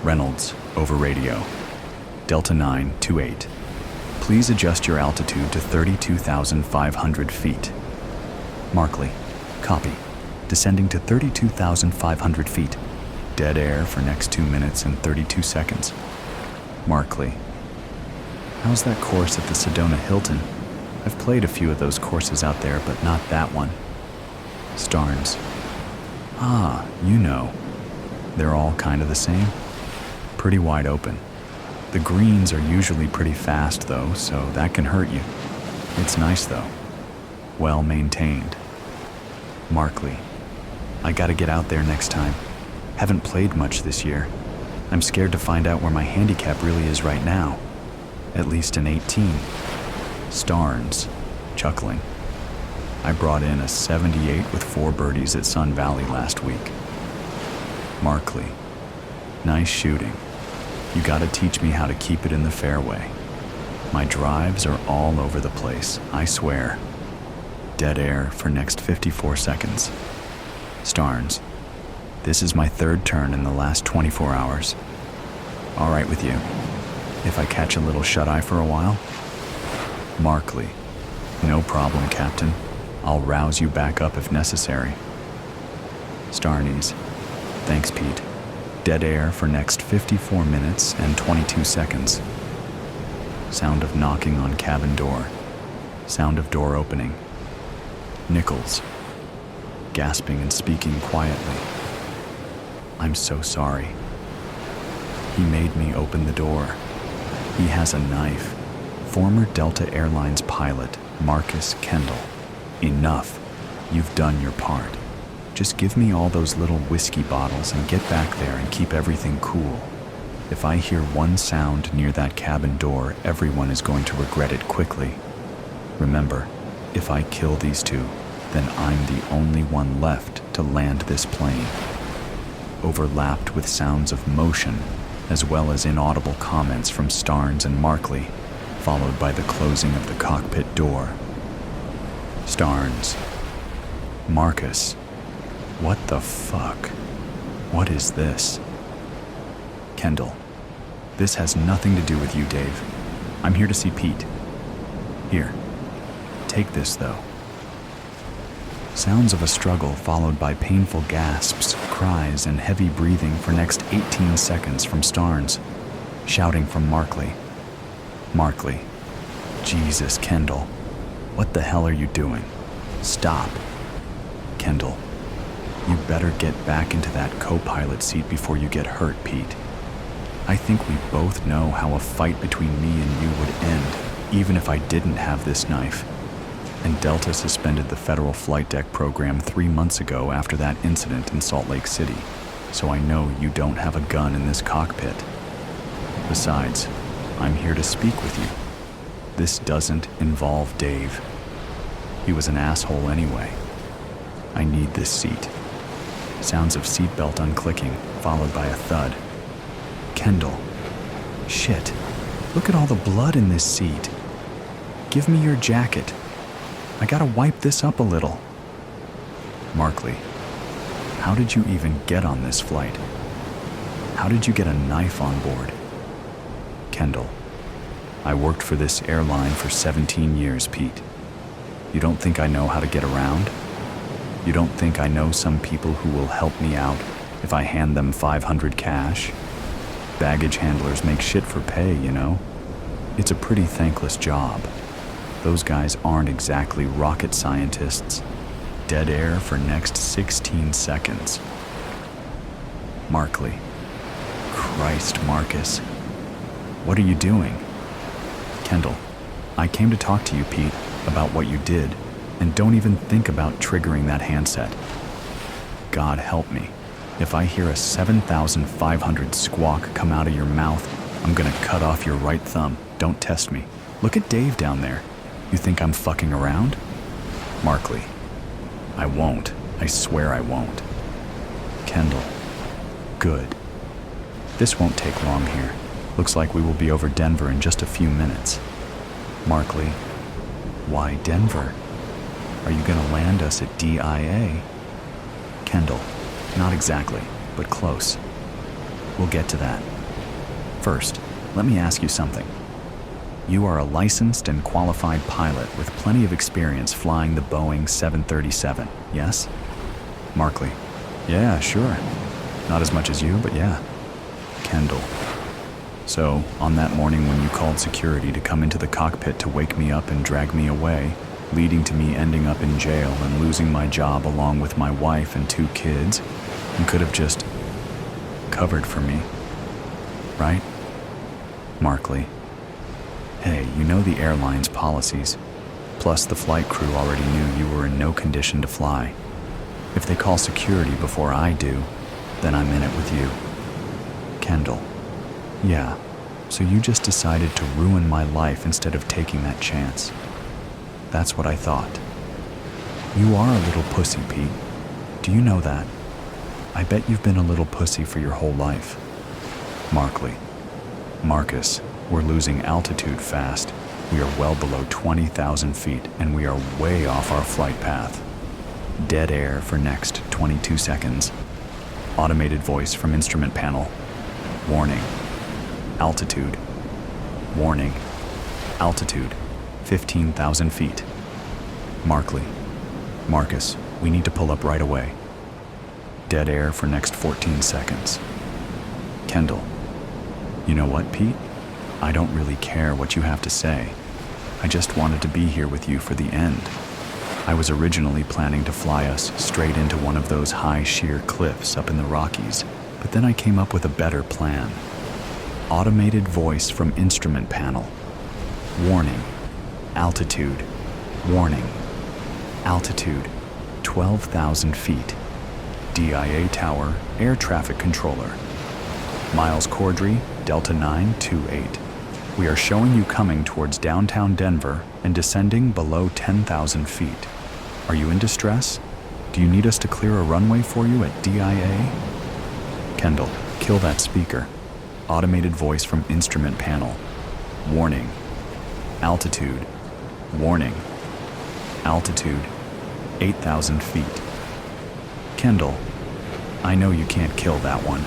Reynolds, over radio. Delta 928. Please adjust your altitude to 32,500 feet. Markley, copy. Descending to 32,500 feet. Dead air for next 2 minutes and 32 seconds. Markley. How's that course at the Sedona Hilton? I've played a few of those courses out there, but not that one. Starnes. Ah, you know. They're all kind of the same. Pretty wide open. The greens are usually pretty fast though, so that can hurt you. It's nice though. Well maintained. Markley, I gotta get out there next time. Haven't played much this year. I'm scared to find out where my handicap really is right now. At least an 18. Starnes, chuckling. I brought in a 78 with 4 birdies at Sun Valley last week. Markley, nice shooting. You gotta teach me how to keep it in the fairway. My drives are all over the place, I swear. Dead air for next 54 seconds. Starnes, this is my 3rd turn in the last 24 hours. All right with you, if I catch a little shut-eye for a while? Markley, no problem, Captain. I'll rouse you back up if necessary. Starnes, thanks, Pete. Dead air for next 54 minutes and 22 seconds. Sound of knocking on cabin door. Sound of door opening. Nichols, gasping and speaking quietly. I'm so sorry. He made me open the door. He has a knife. Former Delta Airlines pilot, Marcus Kendall. Enough. You've done your part. Just give me all those little whiskey bottles and get back there and keep everything cool. If I hear one sound near that cabin door, everyone is going to regret it quickly. Remember, if I kill these two, then I'm the only one left to land this plane. Overlapped with sounds of motion, as well as inaudible comments from Starnes and Markley, followed by the closing of the cockpit door. Starnes. Marcus. What the fuck? What is this? Kendall. This has nothing to do with you, Dave. I'm here to see Pete. Here. Take this, though. Sounds of a struggle followed by painful gasps, cries, and heavy breathing for next 18 seconds from Starnes. Shouting from Markley. Markley. Jesus, Kendall. What the hell are you doing? Stop. Kendall. You better get back into that co-pilot seat before you get hurt, Pete. I think we both know how a fight between me and you would end, even if I didn't have this knife. And Delta suspended the federal flight deck program 3 months ago after that incident in Salt Lake City, so I know you don't have a gun in this cockpit. Besides, I'm here to speak with you. This doesn't involve Dave. He was an asshole anyway. I need this seat. Sounds of seatbelt unclicking, followed by a thud. Kendall. Shit. Look at all the blood in this seat. Give me your jacket. I gotta wipe this up a little. Markley. How did you even get on this flight? How did you get a knife on board? Kendall. I worked for this airline for 17 years, Pete. You don't think I know how to get around? You don't think I know some people who will help me out if I hand them 500 cash? Baggage handlers make shit for pay, you know? It's a pretty thankless job. Those guys aren't exactly rocket scientists. Dead air for next 16 seconds. Markley. Christ, Marcus. What are you doing? Kendall. I came to talk to you, Pete, about what you did, and don't even think about triggering that handset. God help me. If I hear a 7,500 squawk come out of your mouth, I'm gonna cut off your right thumb. Don't test me. Look at Dave down there. You think I'm fucking around? Markley. I won't. I swear I won't. Kendall. Good. This won't take long here. Looks like we will be over Denver in just a few minutes. Markley. Why Denver? Are you gonna land us at DIA? Kendall. Not exactly, but close. We'll get to that. First, let me ask you something. You are a licensed and qualified pilot with plenty of experience flying the Boeing 737, yes? Markley. Yeah, sure. Not as much as you, but yeah. Kendall. So, on that morning when you called security to come into the cockpit to wake me up and drag me away, leading to me ending up in jail and losing my job along with my wife and 2 kids, you could have just covered for me, right? Markley. Hey, you know the airline's policies. Plus, the flight crew already knew you were in no condition to fly. If they call security before I do, then I'm in it with you. Kendall. Yeah, so you just decided to ruin my life instead of taking that chance. That's what I thought. You are a little pussy, Pete. Do you know that? I bet you've been a little pussy for your whole life. Markley. Marcus, we're losing altitude fast. We are well below 20,000 feet, and we are way off our flight path. Dead air for next 22 seconds. Automated voice from instrument panel. Warning. Altitude. Warning. Altitude. 15,000 feet. Markley. Marcus, we need to pull up right away. Dead air for next 14 seconds. Kendall. You know what, Pete? I don't really care what you have to say. I just wanted to be here with you for the end. I was originally planning to fly us straight into one of those high sheer cliffs up in the Rockies, but then I came up with a better plan. Automated voice from instrument panel. Warning. Altitude. Warning. Altitude. 12,000 feet. DIA Tower, Air Traffic Controller. Miles Cordry, Delta 928. We are showing you coming towards downtown Denver and descending below 10,000 feet. Are you in distress? Do you need us to clear a runway for you at DIA? Kendall, kill that speaker. Automated voice from instrument panel. Warning. Altitude. Warning. Altitude. 8,000 feet. Kendall, I know you can't kill that one.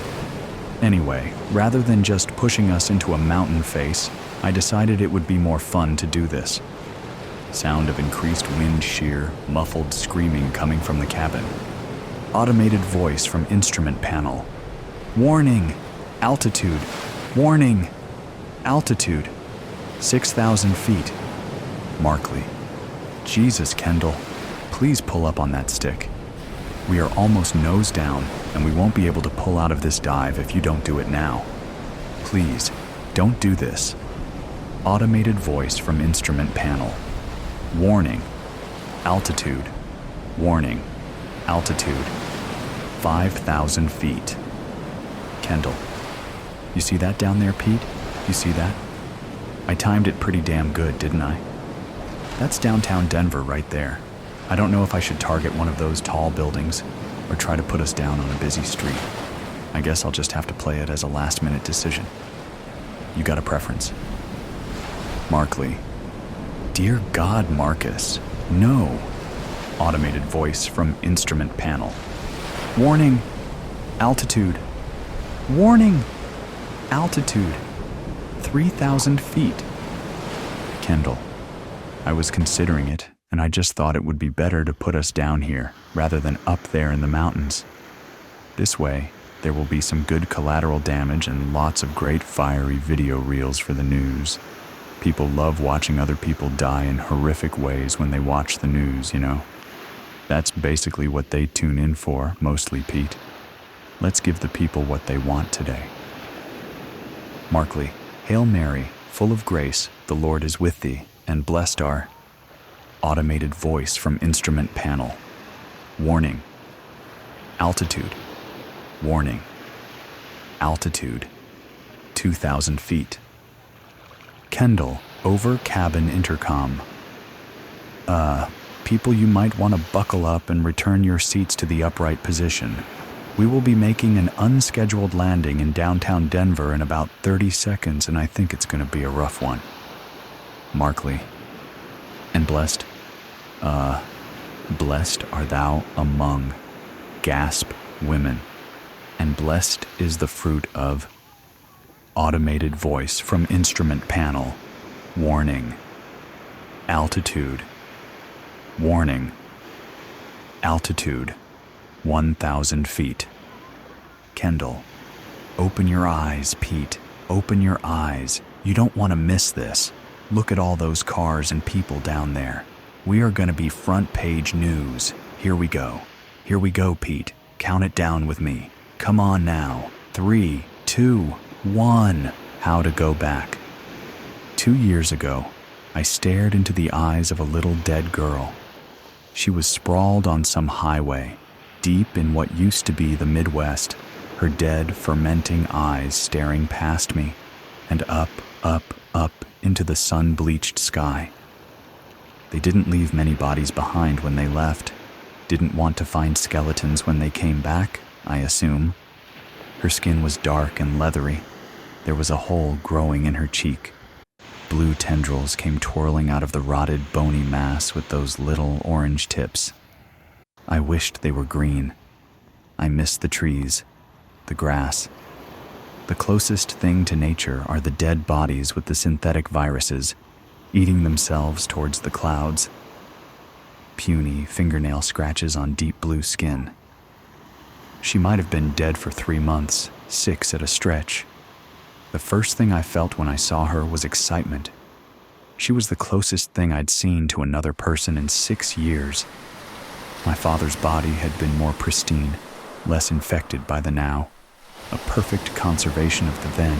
Anyway, rather than just pushing us into a mountain face, I decided it would be more fun to do this. Sound of increased wind shear, muffled screaming coming from the cabin. Automated voice from instrument panel. Warning! Altitude! Warning! Altitude! 6,000 feet. Markley. Jesus, Kendall. Please pull up on that stick. We are almost nose down, and we won't be able to pull out of this dive if you don't do it now. Please, don't do this. Automated voice from instrument panel. Warning. Altitude. Warning. Altitude. 5,000 feet. Kendall. You see that down there, Pete? You see that? I timed it pretty damn good, didn't I? That's downtown Denver right there. I don't know if I should target one of those tall buildings or try to put us down on a busy street. I guess I'll just have to play it as a last-minute decision. You got a preference? Markley. Dear God, Marcus. No. Automated voice from instrument panel. Warning. Altitude. Warning. Altitude. 3,000 feet. Kendall. I was considering it, and I just thought it would be better to put us down here rather than up there in the mountains. This way, there will be some good collateral damage and lots of great fiery video reels for the news. People love watching other people die in horrific ways when they watch the news, you know. That's basically what they tune in for, mostly, Pete. Let's give the people what they want today. Markley. Hail Mary, full of grace, the Lord is with thee, and blessed are. Automated voice from instrument panel. Warning. Altitude. Warning. Altitude. 2,000 feet. Kendall, over cabin intercom. People, you might want to buckle up and return your seats to the upright position. We will be making an unscheduled landing in downtown Denver in about 30 seconds, and I think it's going to be a rough one. Markley. And blessed? Blessed are thou among, gasp, women, and blessed is the fruit of. Automated voice from instrument panel. Warning. Altitude. Warning. Altitude. 1,000 feet. Kendall. Open your eyes, Pete. Open your eyes. You don't want to miss this. Look at all those cars and people down there. We are going to be front page news. Here we go. Here we go, Pete. Count it down with me. Come on now. 3, 2, 1. How to go back. 2 years ago, I stared into the eyes of a little dead girl. She was sprawled on some highway, deep in what used to be the Midwest, her dead, fermenting eyes staring past me, and up, up, up into the sun-bleached sky. They didn't leave many bodies behind when they left, didn't want to find skeletons when they came back, I assume. Her skin was dark and leathery. There was a hole growing in her cheek. Blue tendrils came twirling out of the rotted, bony mass with those little orange tips. I wished they were green. I missed the trees, the grass. The closest thing to nature are the dead bodies with the synthetic viruses, eating themselves towards the clouds. Puny fingernail scratches on deep blue skin. She might have been dead for 3 months, 6 at a stretch. The first thing I felt when I saw her was excitement. She was the closest thing I'd seen to another person in 6 years. My father's body had been more pristine, less infected by the now, a perfect conservation of the then.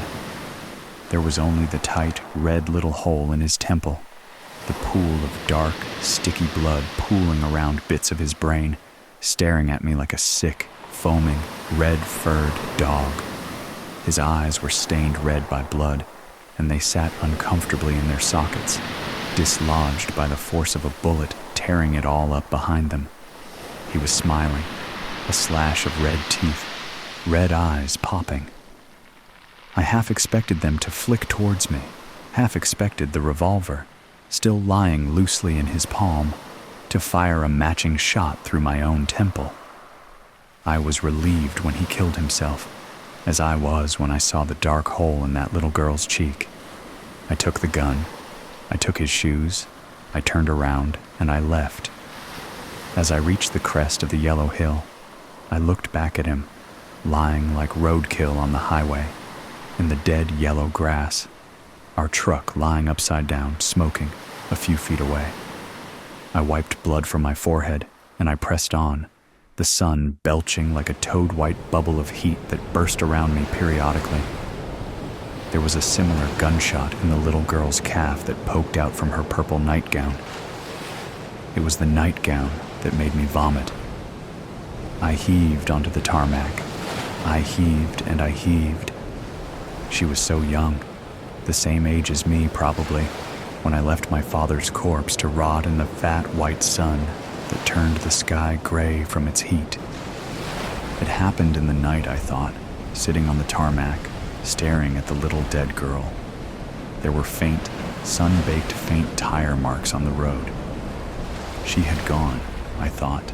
There was only the tight, red little hole in his temple, the pool of dark, sticky blood pooling around bits of his brain, staring at me like a sick, foaming, red-furred dog. His eyes were stained red by blood, and they sat uncomfortably in their sockets, dislodged by the force of a bullet tearing it all up behind them. He was smiling, a slash of red teeth, red eyes popping. I half expected them to flick towards me, half expected the revolver, still lying loosely in his palm, to fire a matching shot through my own temple. I was relieved when he killed himself, as I was when I saw the dark hole in that little girl's cheek. I took the gun, I took his shoes, I turned around, and I left. As I reached the crest of the yellow hill, I looked back at him, lying like roadkill on the highway, in the dead yellow grass, our truck lying upside down, smoking, a few feet away. I wiped blood from my forehead, and I pressed on, the sun belching like a toad-white bubble of heat that burst around me periodically. There was a similar gunshot in the little girl's calf that poked out from her purple nightgown. It was the nightgown that made me vomit. I heaved onto the tarmac. I heaved and I heaved. She was so young, the same age as me probably, when I left my father's corpse to rot in the fat white sun that turned the sky gray from its heat. It happened in the night, I thought, sitting on the tarmac, staring at the little dead girl. There were faint, sun-baked faint tire marks on the road. She had gone, I thought,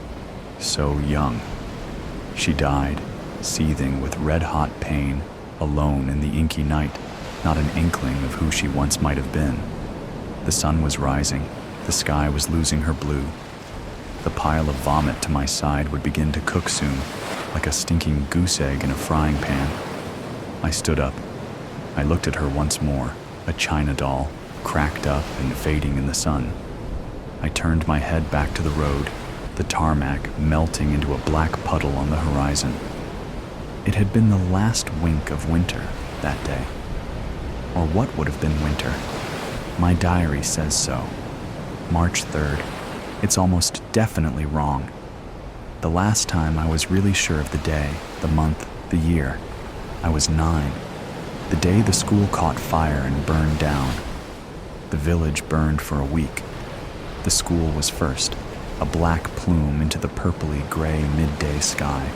so young. She died, seething with red-hot pain, alone in the inky night, not an inkling of who she once might have been. The sun was rising, the sky was losing her blue. The pile of vomit to my side would begin to cook soon, like a stinking goose egg in a frying pan. I stood up. I looked at her once more, a china doll, cracked up and fading in the sun. I turned my head back to the road, the tarmac melting into a black puddle on the horizon. It had been the last wink of winter that day. Or what would have been winter? My diary says so. March 3rd. It's almost definitely wrong. The last time I was really sure of the day, the month, the year, I was 9. The day the school caught fire and burned down. The village burned for a week. The school was first, a black plume into the purpley gray midday sky.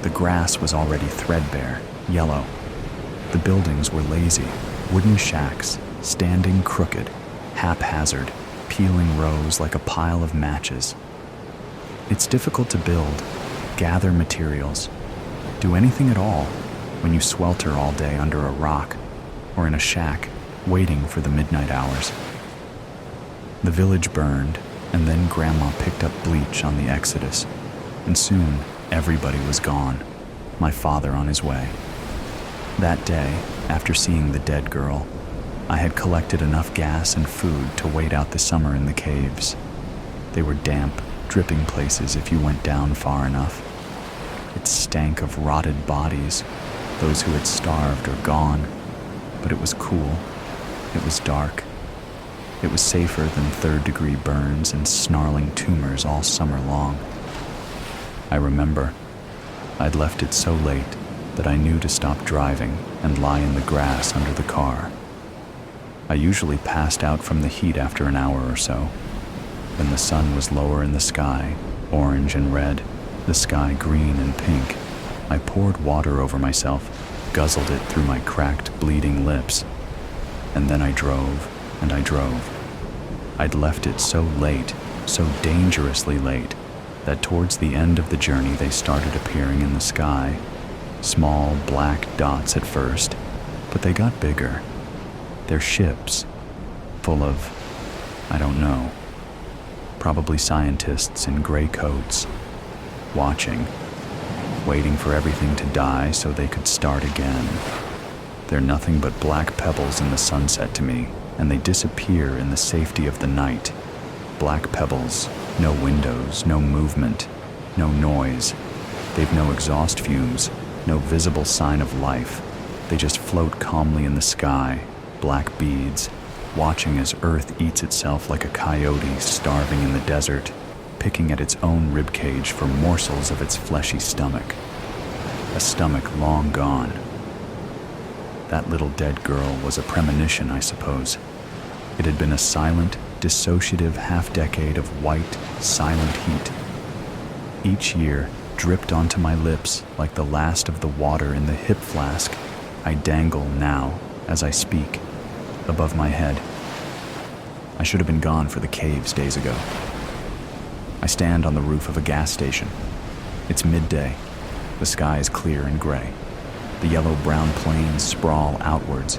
The grass was already threadbare, yellow. The buildings were lazy, wooden shacks, standing crooked, haphazard, peeling rows like a pile of matches. It's difficult to build, gather materials, do anything at all when you swelter all day under a rock or in a shack waiting for the midnight hours. The village burned, and then Grandma picked up bleach on the exodus, and soon everybody was gone, my father on his way. That day, after seeing the dead girl, I had collected enough gas and food to wait out the summer in the caves. They were damp, dripping places if you went down far enough. It stank of rotted bodies, those who had starved or gone, but it was cool. It was dark. It was safer than third-degree burns and snarling tumors all summer long. I remember I'd left it so late that I knew to stop driving and lie in the grass under the car. I usually passed out from the heat after an hour or so. When the sun was lower in the sky, orange and red, the sky green and pink, I poured water over myself, guzzled it through my cracked, bleeding lips. And then I drove, and I drove. I'd left it so late, so dangerously late, that towards the end of the journey they started appearing in the sky. Small, black dots at first, but they got bigger. They're ships, full of, I don't know, probably scientists in gray coats, watching, waiting for everything to die so they could start again. They're nothing but black pebbles in the sunset to me, and they disappear in the safety of the night. Black pebbles, no windows, no movement, no noise. They've no exhaust fumes, no visible sign of life. They just float calmly in the sky, black beads, watching as Earth eats itself like a coyote starving in the desert, picking at its own ribcage for morsels of its fleshy stomach. A stomach long gone. That little dead girl was a premonition, I suppose. It had been a silent, dissociative half-decade of white, silent heat. Each year dripped onto my lips like the last of the water in the hip flask I dangle now, as I speak, above my head. I should have been gone for the caves days ago. I stand on the roof of a gas station. It's midday. The sky is clear and gray. The yellow-brown plains sprawl outwards,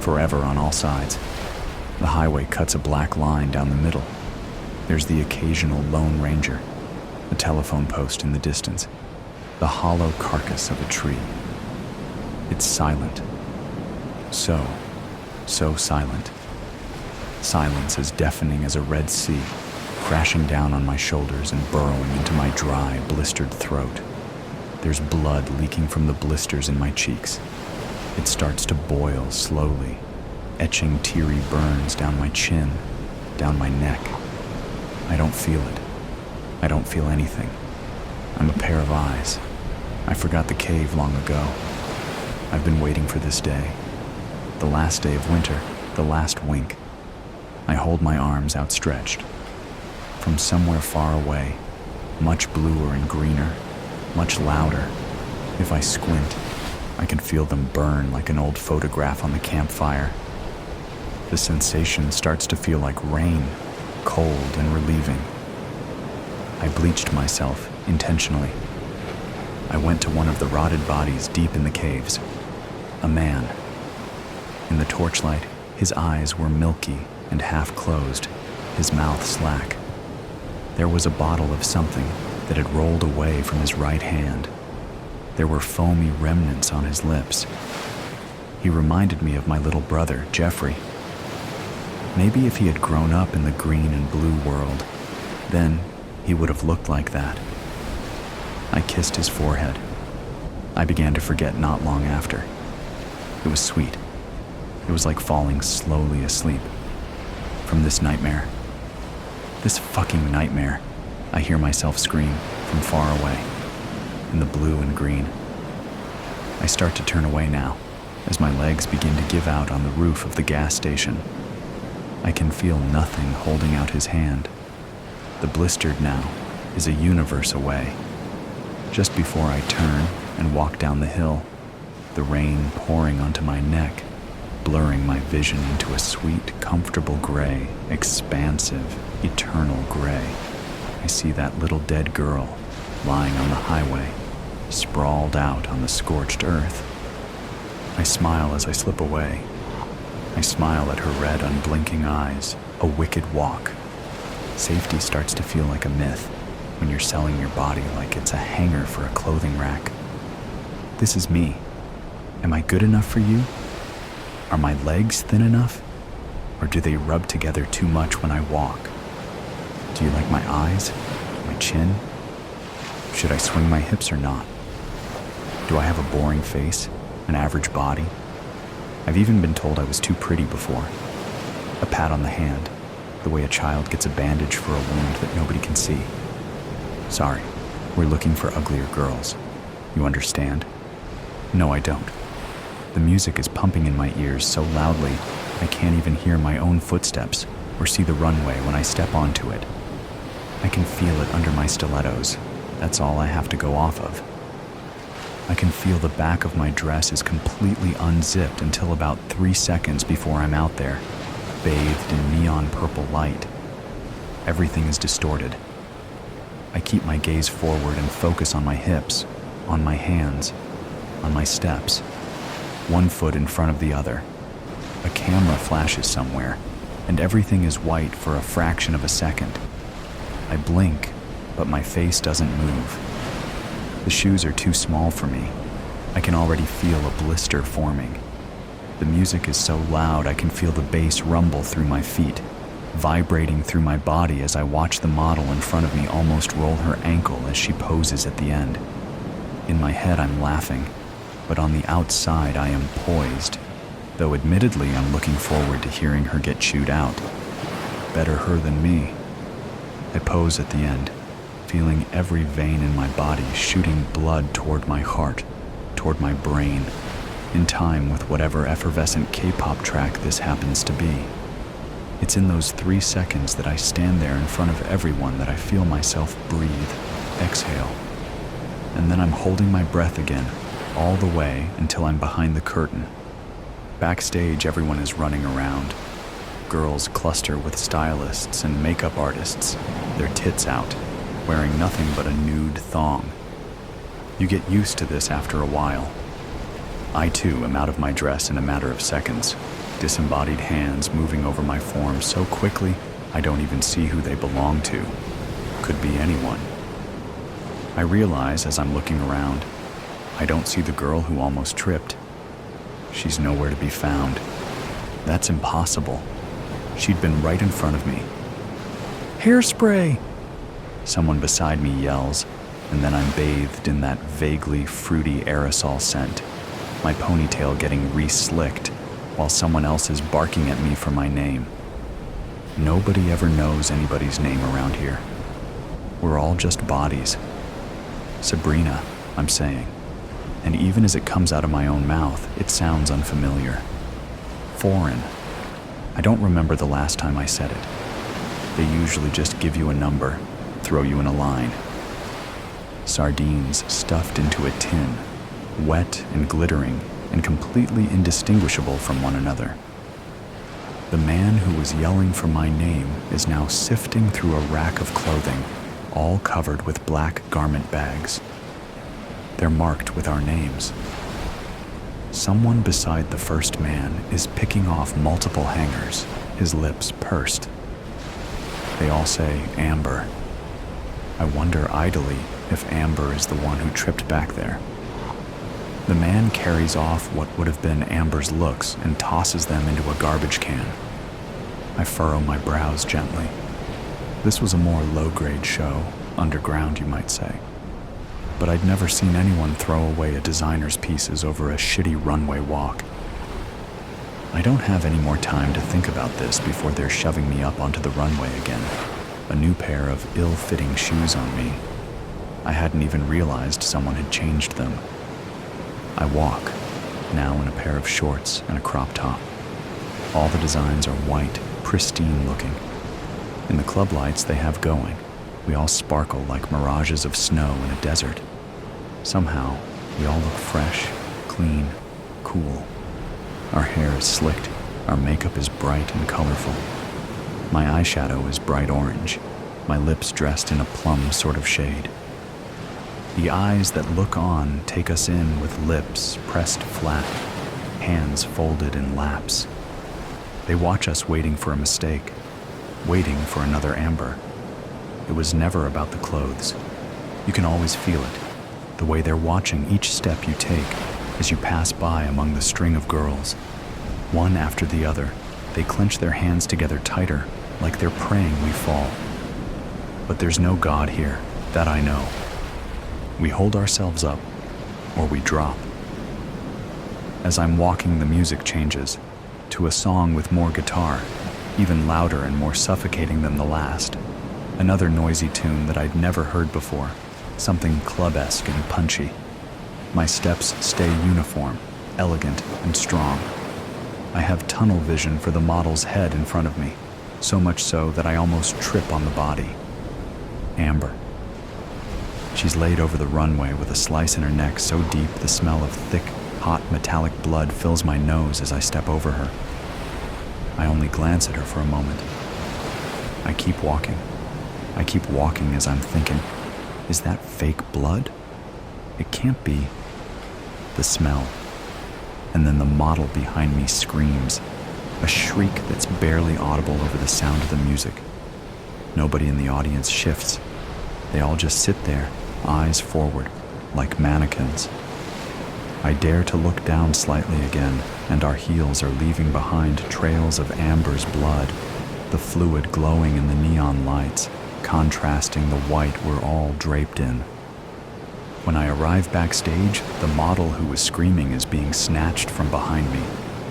forever on all sides. The highway cuts a black line down the middle. There's the occasional Lone Ranger, a telephone post in the distance, the hollow carcass of a tree. It's silent. So silent. Silence as deafening as a Red Sea, crashing down on my shoulders and burrowing into my dry, blistered throat. There's blood leaking from the blisters in my cheeks. It starts to boil slowly, etching teary burns down my chin, down my neck. I don't feel it. I don't feel anything. I'm a pair of eyes. I forgot the cave long ago. I've been waiting for this day. The last day of winter, the last wink. I hold my arms outstretched. From somewhere far away, much bluer and greener, much louder. If I squint, I can feel them burn like an old photograph on the campfire. The sensation starts to feel like rain, cold and relieving. I bleached myself intentionally. I went to one of the rotted bodies deep in the caves. A man. In the torchlight, his eyes were milky and half-closed, his mouth slack. There was a bottle of something that had rolled away from his right hand. There were foamy remnants on his lips. He reminded me of my little brother, Jeffrey. Maybe if he had grown up in the green and blue world, then he would have looked like that. I kissed his forehead. I began to forget not long after. It was sweet. It was like falling slowly asleep. From this nightmare. This fucking nightmare, I hear myself scream from far away, in the blue and green. I start to turn away now, as my legs begin to give out on the roof of the gas station. I can feel nothing holding out his hand. The blistered now is a universe away. Just before I turn and walk down the hill, the rain pouring onto my neck, blurring my vision into a sweet, comfortable gray, expansive, eternal gray. I see that little dead girl lying on the highway, sprawled out on the scorched earth. I smile as I slip away. I smile at her red, unblinking eyes, a wicked walk. Safety starts to feel like a myth when you're selling your body like it's a hanger for a clothing rack. This is me. Am I good enough for you? Are my legs thin enough? Or do they rub together too much when I walk? Do you like my eyes? My chin? Should I swing my hips or not? Do I have a boring face? An average body? I've even been told I was too pretty before. A pat on the hand, the way a child gets a bandage for a wound that nobody can see. Sorry, we're looking for uglier girls. You understand? No, I don't. The music is pumping in my ears so loudly I can't even hear my own footsteps or see the runway when I step onto it. I can feel it under my stilettos. That's all I have to go off of. I can feel the back of my dress is completely unzipped until about 3 seconds before I'm out there, bathed in neon purple light. Everything is distorted. I keep my gaze forward and focus on my hips, on my hands, on my steps, one foot in front of the other. A camera flashes somewhere, and everything is white for a fraction of a second. I blink, but my face doesn't move. The shoes are too small for me. I can already feel a blister forming. The music is so loud I can feel the bass rumble through my feet, vibrating through my body as I watch the model in front of me almost roll her ankle as she poses at the end. In my head I'm laughing, but on the outside I am poised, though admittedly I'm looking forward to hearing her get chewed out. Better her than me. I pose at the end, feeling every vein in my body shooting blood toward my heart, toward my brain, in time with whatever effervescent K-pop track this happens to be. It's in those 3 seconds that I stand there in front of everyone that I feel myself breathe, exhale, and then I'm holding my breath again, all the way until I'm behind the curtain. Backstage, everyone is running around. Girls cluster with stylists and makeup artists, their tits out, wearing nothing but a nude thong. You get used to this after a while. I too am out of my dress in a matter of seconds, disembodied hands moving over my form so quickly I don't even see who they belong to. Could be anyone. I realize as I'm looking around, I don't see the girl who almost tripped. She's nowhere to be found. That's impossible. She'd been right in front of me. Hairspray! Someone beside me yells, and then I'm bathed in that vaguely fruity aerosol scent, my ponytail getting re-slicked, while someone else is barking at me for my name. Nobody ever knows anybody's name around here. We're all just bodies. Sabrina, I'm saying, and even as it comes out of my own mouth, it sounds unfamiliar. Foreign. I don't remember the last time I said it. They usually just give you a number, throw you in a line. Sardines stuffed into a tin, wet and glittering and completely indistinguishable from one another. The man who was yelling for my name is now sifting through a rack of clothing, all covered with black garment bags. They're marked with our names. Someone beside the first man is picking off multiple hangers, his lips pursed. They all say Amber. I wonder idly if Amber is the one who tripped back there. The man carries off what would have been Amber's looks and tosses them into a garbage can. I furrow my brows gently. This was a more low-grade show, underground you might say. But I'd never seen anyone throw away a designer's pieces over a shitty runway walk. I don't have any more time to think about this before they're shoving me up onto the runway again, a new pair of ill-fitting shoes on me. I hadn't even realized someone had changed them. I walk, now in a pair of shorts and a crop top. All the designs are white, pristine looking. In the club lights they have going, we all sparkle like mirages of snow in a desert. Somehow, we all look fresh, clean, cool. Our hair is slicked, our makeup is bright and colorful. My eyeshadow is bright orange, my lips dressed in a plum sort of shade. The eyes that look on take us in with lips pressed flat, hands folded in laps. They watch us waiting for a mistake, waiting for another Amber. It was never about the clothes. You can always feel it, the way they're watching each step you take as you pass by among the string of girls. One after the other, they clench their hands together tighter, like they're praying we fall. But there's no God here, that I know. We hold ourselves up, or we drop. As I'm walking, the music changes to a song with more guitar, even louder and more suffocating than the last. Another noisy tune that I'd never heard before, something club-esque and punchy. My steps stay uniform, elegant, and strong. I have tunnel vision for the model's head in front of me, so much so that I almost trip on the body. Amber. She's laid over the runway with a slice in her neck so deep the smell of thick, hot metallic blood fills my nose as I step over her. I only glance at her for a moment. I keep walking. I keep walking as I'm thinking, is that fake blood? It can't be. The smell. And then the model behind me screams, a shriek that's barely audible over the sound of the music. Nobody in the audience shifts. They all just sit there, eyes forward, like mannequins. I dare to look down slightly again, and our heels are leaving behind trails of Amber's blood, the fluid glowing in the neon lights, contrasting the white we're all draped in. When I arrive backstage, the model who was screaming is being snatched from behind me,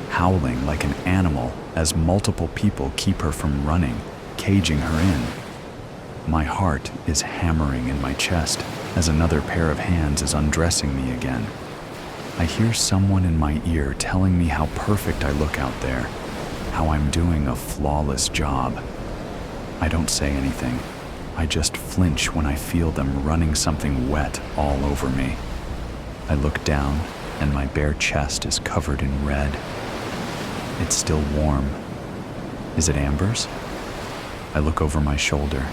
howling like an animal as multiple people keep her from running, caging her in. My heart is hammering in my chest as another pair of hands is undressing me again. I hear someone in my ear telling me how perfect I look out there, how I'm doing a flawless job. I don't say anything. I just flinch when I feel them running something wet all over me. I look down, and my bare chest is covered in red. It's still warm. Is it Amber's? I look over my shoulder,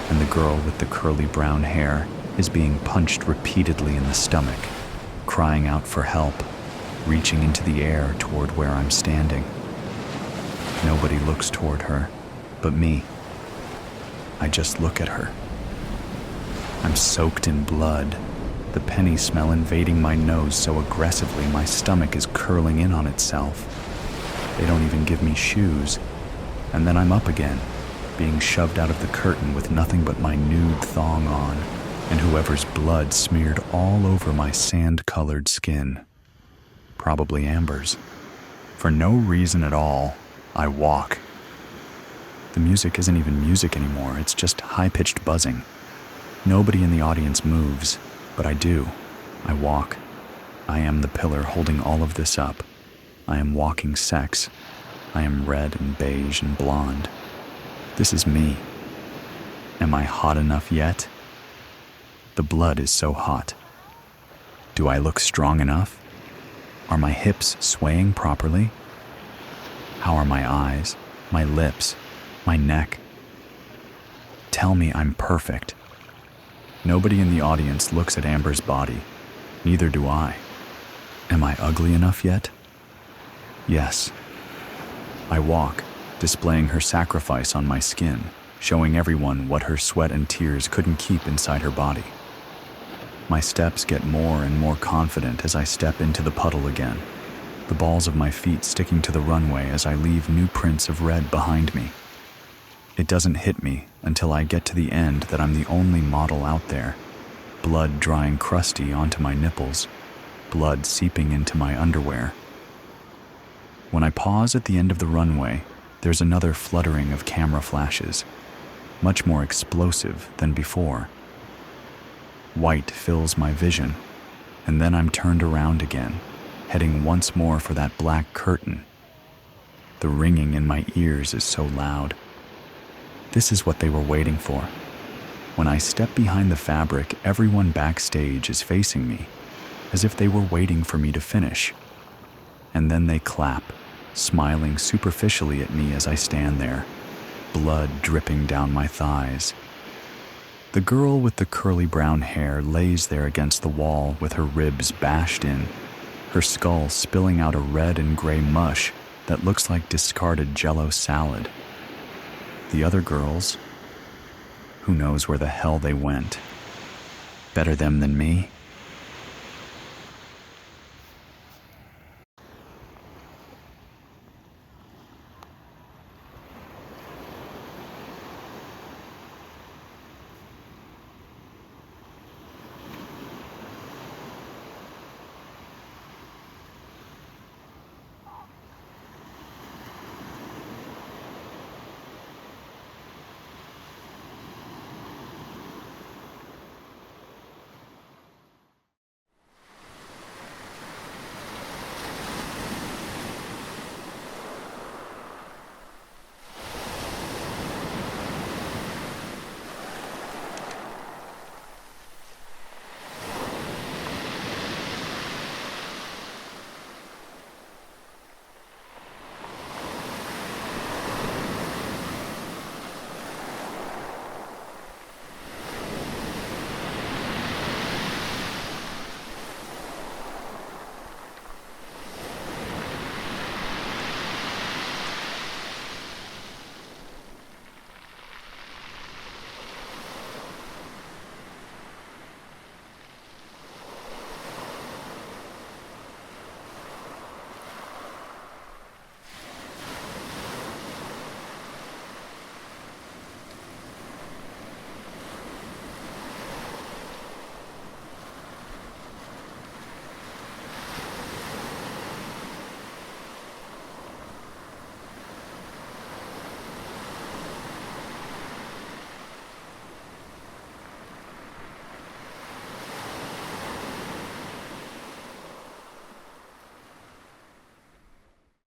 and the girl with the curly brown hair is being punched repeatedly in the stomach, crying out for help, reaching into the air toward where I'm standing. Nobody looks toward her, but me. I just look at her. I'm soaked in blood, the penny smell invading my nose so aggressively my stomach is curling in on itself. They don't even give me shoes, and then I'm up again, being shoved out of the curtain with nothing but my nude thong on, and whoever's blood smeared all over my sand-colored skin. Probably Amber's. For no reason at all, I walk. The music isn't even music anymore, it's just high-pitched buzzing. Nobody in the audience moves, but I do. I walk. I am the pillar holding all of this up. I am walking sex. I am red and beige and blonde. This is me. Am I hot enough yet? The blood is so hot. Do I look strong enough? Are my hips swaying properly? How are my eyes, my lips, my neck? Tell me I'm perfect. Nobody in the audience looks at Amber's body. Neither do I. Am I ugly enough yet? Yes. I walk, displaying her sacrifice on my skin, showing everyone what her sweat and tears couldn't keep inside her body. My steps get more and more confident as I step into the puddle again, the balls of my feet sticking to the runway as I leave new prints of red behind me. It doesn't hit me until I get to the end that I'm the only model out there, blood drying crusty onto my nipples, blood seeping into my underwear. When I pause at the end of the runway, there's another fluttering of camera flashes, much more explosive than before. White fills my vision, and then I'm turned around again, heading once more for that black curtain. The ringing in my ears is so loud. This is what they were waiting for. When I step behind the fabric, everyone backstage is facing me, as if they were waiting for me to finish. And then they clap, smiling superficially at me as I stand there, blood dripping down my thighs. The girl with the curly brown hair lays there against the wall with her ribs bashed in, her skull spilling out a red and gray mush that looks like discarded Jell-O salad. The other girls, who knows where the hell they went? Better them than me?